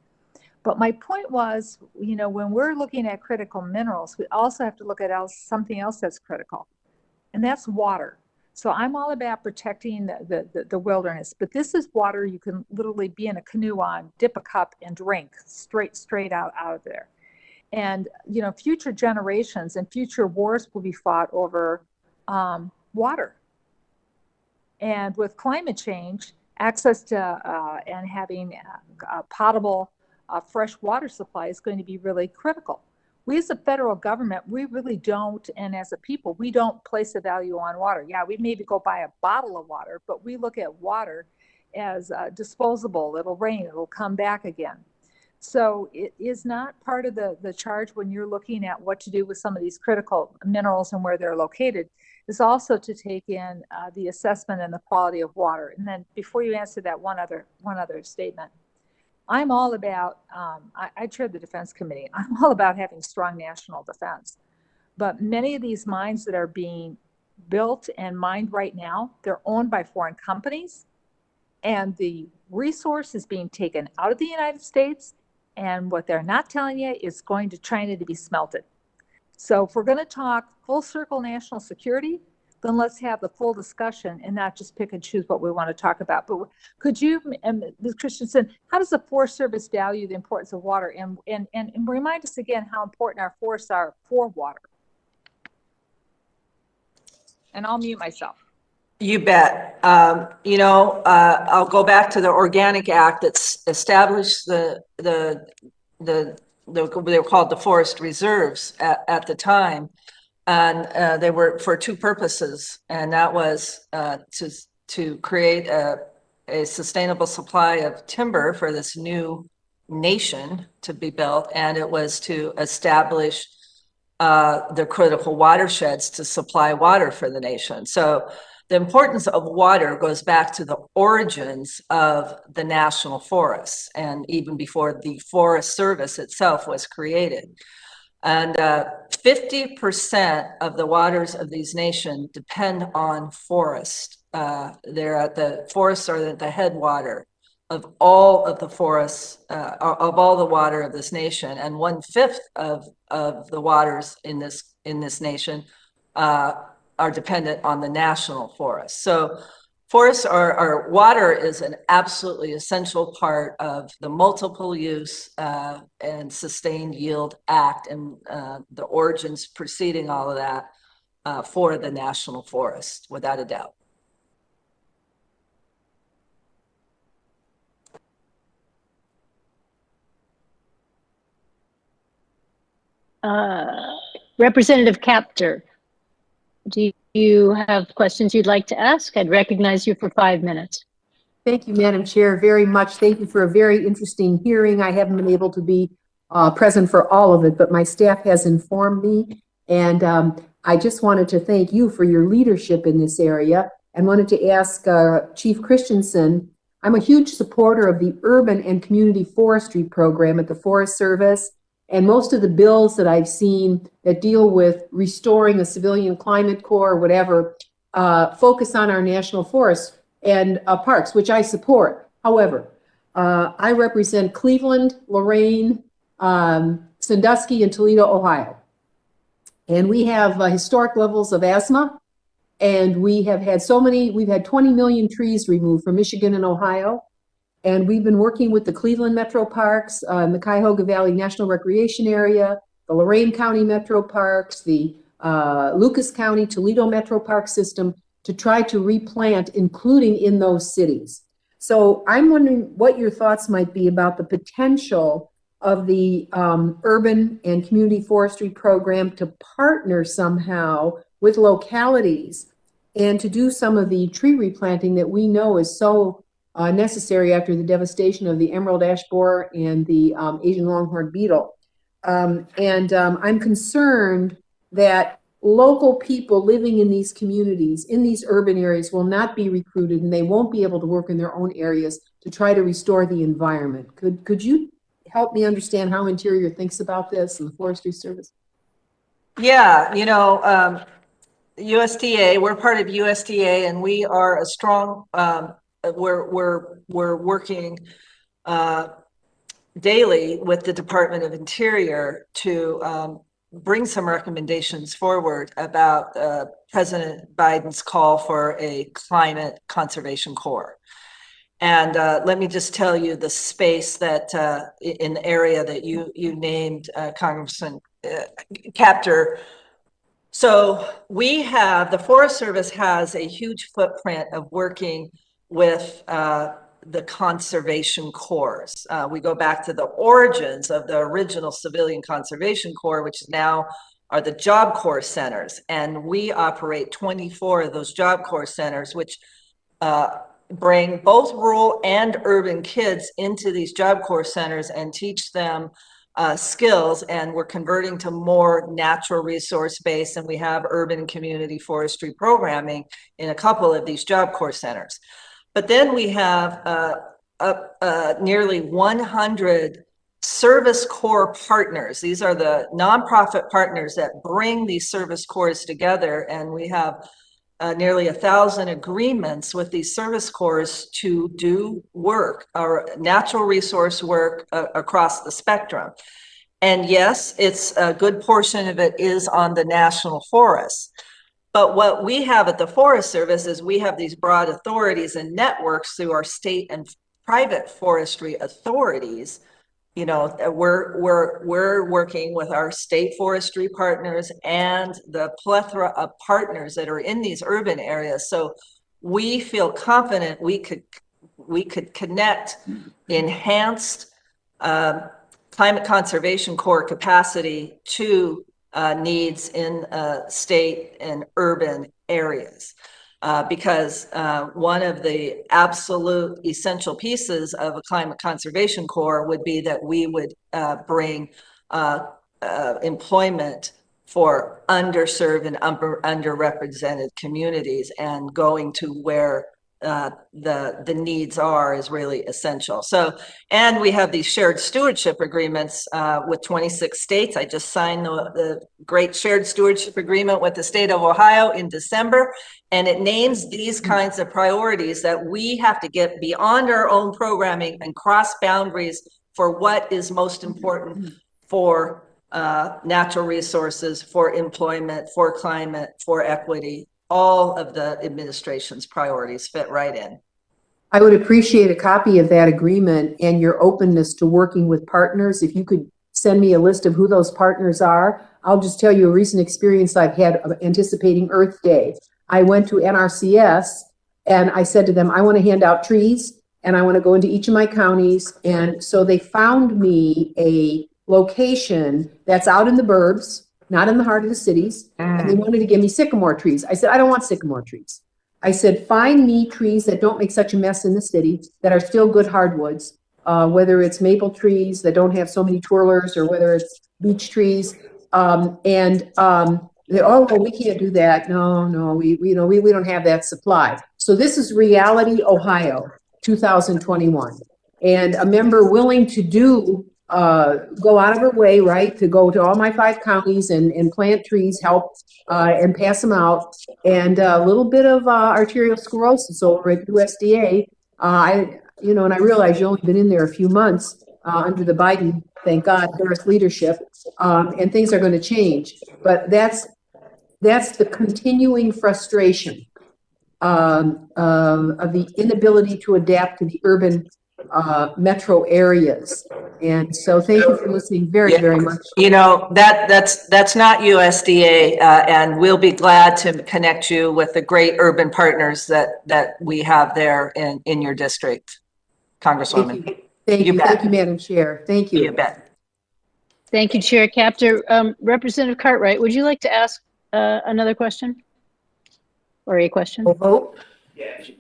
But my point was, you know, when we're looking at critical minerals, we also have to look at something else that's critical, and that's water. So I'm all about protecting the wilderness, but this is water you can literally be in a canoe on, dip a cup and drink straight out of there. And, you know, future generations and future wars will be fought over water. And with climate change, access to and having potable fresh water supply is going to be really critical. We as a federal government, we really don't, and as a people, we don't place a value on water. Yeah, we maybe go buy a bottle of water, but we look at water as disposable. It'll rain, it'll come back again. So it is not part of the charge when you're looking at what to do with some of these critical minerals and where they're located, is also to take in the assessment and the quality of water. And then before you answer that, one other statement. I'm all about, I chair the Defense Committee. I'm all about having strong national defense. But many of these mines that are being built and mined right now, they're owned by foreign companies, and the resource is being taken out of the United States, and what they're not telling you is going to China to be smelted. So if we're going to talk full circle national security, then let's have the full discussion and not just pick and choose what we want to talk about. But could you, Ms. Christensen, how does the Forest Service value the importance of water, and remind us again how important our forests are for water? And I'll mute myself. You bet. I'll go back to the Organic Act that's established they were called the forest reserves at the time. And they were for two purposes. And that was to create a sustainable supply of timber for this new nation to be built. And it was to establish the critical watersheds to supply water for the nation. So the importance of water goes back to the origins of the national forests and even before the Forest Service itself was created. And 50% of the waters of these nations depend on forest. Forests are the headwater of all of the forests, of all the water of this nation, and 1/5 of the waters in this nation are dependent on the national forest. So forests water is an absolutely essential part of the multiple use and sustained yield act and the origins preceding all of that for the national forest, without a doubt. Representative Capter, do you have questions you'd like to ask? I'd recognize you for 5 minutes. Thank you, Madam Chair, very much. Thank you for a very interesting hearing. I haven't been able to be present for all of it, but my staff has informed me. And I just wanted to thank you for your leadership in this area and wanted to ask Chief Christensen, I'm a huge supporter of the urban and community forestry program at the Forest Service. And most of the bills that I've seen that deal with restoring a civilian climate corps or whatever, focus on our national forests and parks, which I support. However, I represent Cleveland, Lorain, Sandusky, and Toledo, Ohio. And we have historic levels of asthma. And we have had we've had 20 million trees removed from Michigan and Ohio. And we've been working with the Cleveland Metro Parks, the Cuyahoga Valley National Recreation Area, the Lorain County Metro Parks, the Lucas County, Toledo Metro Park system to try to replant, including in those cities. So I'm wondering what your thoughts might be about the potential of the urban and community forestry program to partner somehow with localities and to do some of the tree replanting that we know is so necessary after the devastation of the emerald ash borer and the Asian longhorn beetle. I'm concerned that local people living in these communities, in these urban areas, will not be recruited and they won't be able to work in their own areas to try to restore the environment. Could you help me understand how Interior thinks about this and the Forestry Service? Yeah, USDA, we're part of USDA and we are a strong we're working daily with the Department of Interior to bring some recommendations forward about President Biden's call for a climate conservation corps. And let me just tell you the space that in the area that you named, Congressman Capter. So the Forest Service has a huge footprint of working with the conservation corps. We go back to the origins of the original Civilian Conservation Corps, which now are the Job Corps centers. And we operate 24 of those Job Corps centers, which bring both rural and urban kids into these Job Corps centers and teach them skills. And we're converting to more natural resource based, and we have urban community forestry programming in a couple of these Job Corps centers. But then we have nearly 100 service corps partners. These are the nonprofit partners that bring these service corps together. And we have nearly 1,000 agreements with these service corps to do work, or natural resource work across the spectrum. And yes, it's a good portion of it is on the national forests. But what we have at the Forest Service is we have these broad authorities and networks through our state and private forestry authorities. We're working with our state forestry partners and the plethora of partners that are in these urban areas. So we feel confident we could connect enhanced climate conservation corps capacity to needs in state and urban areas. Because one of the absolute essential pieces of a climate conservation corps would be that we would bring employment for underserved and underrepresented communities, and going to where the needs are is really essential. So, and we have these shared stewardship agreements with 26 states. I just signed the great shared stewardship agreement with the state of Ohio in December, and it names these kinds of priorities that we have to get beyond our own programming and cross boundaries for what is most important for natural resources, for employment, for climate, for equity. All of the administration's priorities fit right in. I would appreciate a copy of that agreement and your openness to working with partners. If you could send me a list of who those partners are. I'll just tell you a recent experience I've had of anticipating Earth Day. I went to NRCS and I said to them, I want to hand out trees and I want to go into each of my counties. And so they found me a location that's out in the burbs, not in the heart of the cities, and they wanted to give me sycamore trees. I said, I don't want sycamore trees. I said, find me trees that don't make such a mess in the city, that are still good hardwoods, whether it's maple trees that don't have so many twirlers, or whether it's beech trees. Oh, we can't do that. No, we don't have that supply. So this is Reality Ohio, 2021. And a member willing to go out of her way, right, to go to all my 5 counties and plant trees, help and pass them out. And a little bit of arterial sclerosis over at USDA. And I realize you've only been in there a few months under the Biden, thank God, Harris leadership, and things are going to change. But that's the continuing frustration of the inability to adapt to the urban metro areas. And so thank you for listening very much. That's not USDA, and we'll be glad to connect you with the great urban partners that we have there in your district, Congresswoman. Thank you, Madam Chair. Thank you. You bet. Thank you, Chair Capter. Representative Cartwright, would you like to ask another question? Or a question?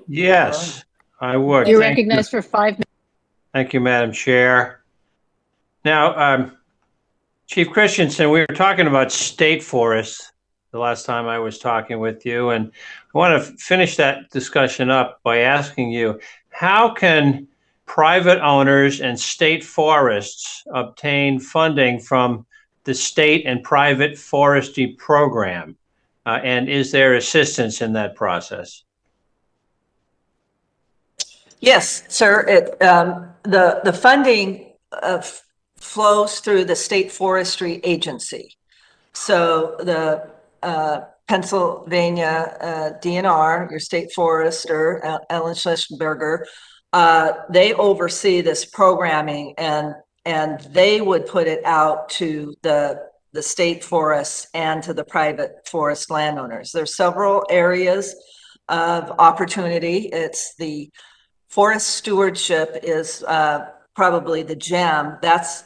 Yes, I would. You're recognized for 5 minutes. Thank you, Madam Chair. Now, Chief Christensen, we were talking about state forests the last time I was talking with you, and I want to finish that discussion up by asking you, how can private owners and state forests obtain funding from the state and private forestry program? And is there assistance in that process? Yes, sir. The funding flows through the State Forestry Agency. So the Pennsylvania DNR, your state forester, Ellen Schlesberger, they oversee this programming, and they would put it out to the state forests and to the private forest landowners. There's several areas of opportunity. It's the forest stewardship is probably the gem. That's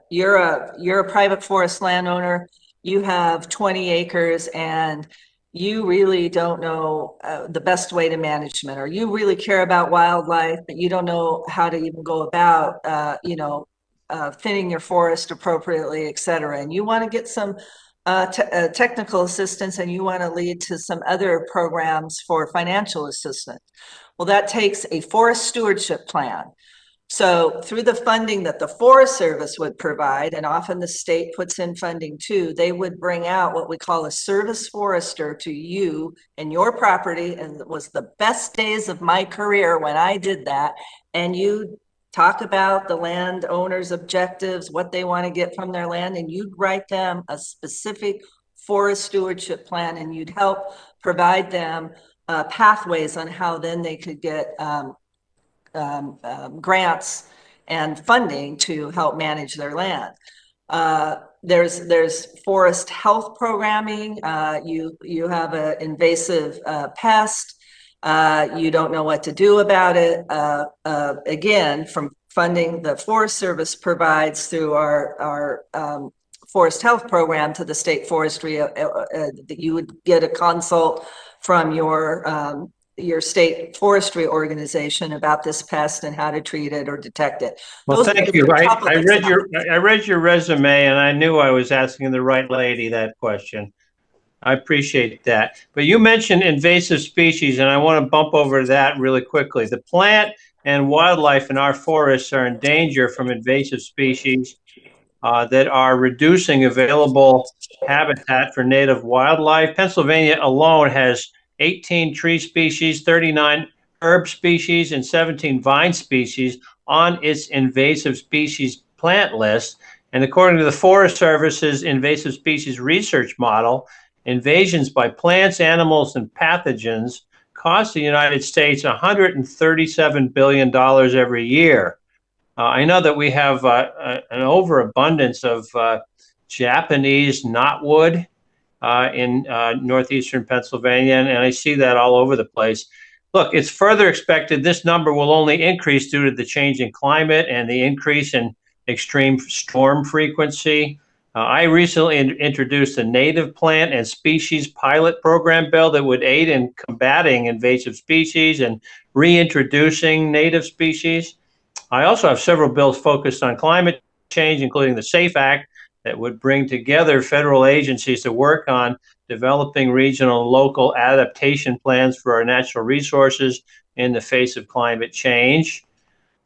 you're a private forest landowner. You have 20 acres and you really don't know the best way to management, or you really care about wildlife, but you don't know how to even go about, thinning your forest appropriately, et cetera. And you want to get some technical assistance, and you want to lead to some other programs for financial assistance. Well, that takes a forest stewardship plan. So through the funding that the Forest Service would provide, and often the state puts in funding too, they would bring out what we call a service forester to you and your property. And it was the best days of my career when I did that. And you talk about the landowner's objectives, what they want to get from their land, and you'd write them a specific forest stewardship plan, and you'd help provide them pathways on how then they could get grants and funding to help manage their land. There's forest health programming. You have an invasive pest. You don't know what to do about it. Again, from funding the Forest Service provides through our forest health program to the state forestry, that you would get a consult from your state forestry organization about this pest and how to treat it or detect it. Well, thank you. I read your resume and I knew I was asking the right lady that question. I appreciate that. But you mentioned invasive species, and I want to bump over that really quickly. The plant and wildlife in our forests are in danger from invasive species that are reducing available habitat for native wildlife. Pennsylvania alone has 18 tree species, 39 herb species, and 17 vine species on its invasive species plant list. And according to the Forest Service's invasive species research model, invasions by plants, animals, and pathogens cost the United States $137 billion every year. I know that we have an overabundance of Japanese knotwood in northeastern Pennsylvania, and I see that all over the place. Look, it's further expected this number will only increase due to the change in climate and the increase in extreme storm frequency. I recently introduced a native plant and species pilot program bill that would aid in combating invasive species and reintroducing native species. I also have several bills focused on climate change, including the SAFE Act, that would bring together federal agencies to work on developing regional and local adaptation plans for our natural resources in the face of climate change.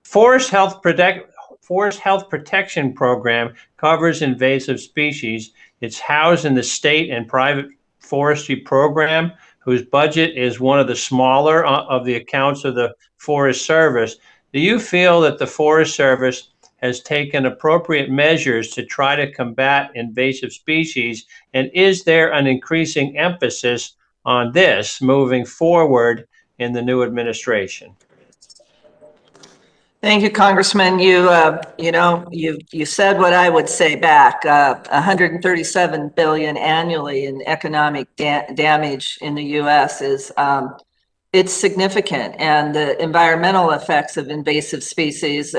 Forest Health Protection Program covers invasive species. It's housed in the state and private forestry program, whose budget is one of the smaller of the accounts of the Forest Service. Do you feel that the Forest Service has taken appropriate measures to try to combat invasive species? And is there an increasing emphasis on this moving forward in the new administration? Thank you, Congressman. You said what I would say back. 137 billion annually in economic damage in the U.S. is it's significant, and the environmental effects of invasive species,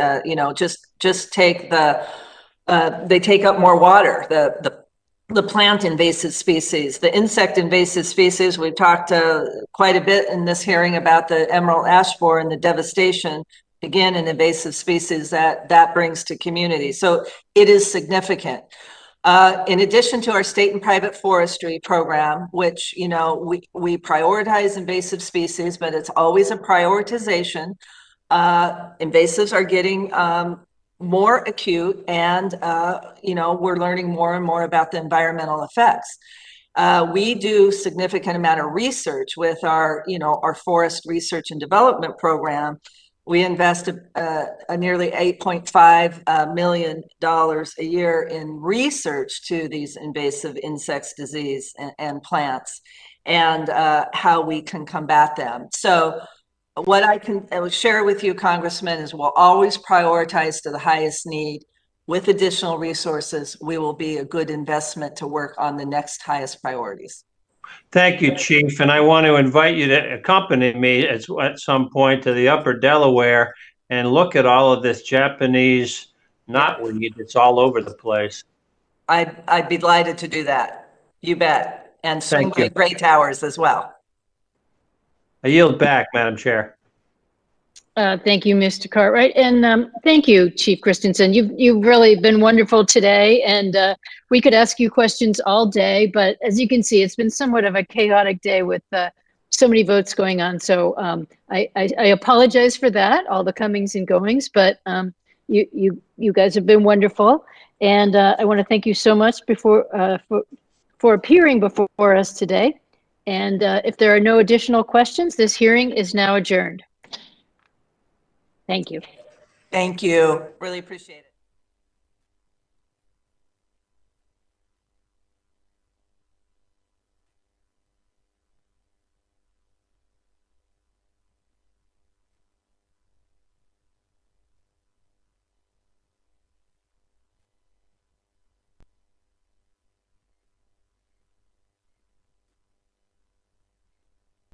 just take they take up more water. The plant invasive species, the insect invasive species. We've talked quite a bit in this hearing about the emerald ash borer and the devastation, again, an invasive species that brings to communities. So it is significant. In addition to our state and private forestry program, which, we prioritize invasive species, but it's always a prioritization. Invasives are getting more acute, and, we're learning more and more about the environmental effects. We do significant amount of research with our forest research and development program. We invest a nearly $8.5 million a year in research to these invasive insects, disease, and plants, and how we can combat them. So what I will share with you, Congressman, is we'll always prioritize to the highest need. With additional resources, we will be a good investment to work on the next highest priorities. Thank you, Chief. And I want to invite you to accompany me at some point to the Upper Delaware and look at all of this Japanese knotweed that's all over the place. I'd be delighted to do that. You bet. And some great towers as well. I yield back, Madam Chair. Thank you, Mr. Cartwright, and thank you, Chief Christensen. You've really been wonderful today, and we could ask you questions all day, but as you can see, it's been somewhat of a chaotic day with so many votes going on. So I apologize for that, all the comings and goings, but you guys have been wonderful, and I want to thank you so much for appearing before us today. And if there are no additional questions, this hearing is now adjourned. Thank you. Thank you. Really appreciate it.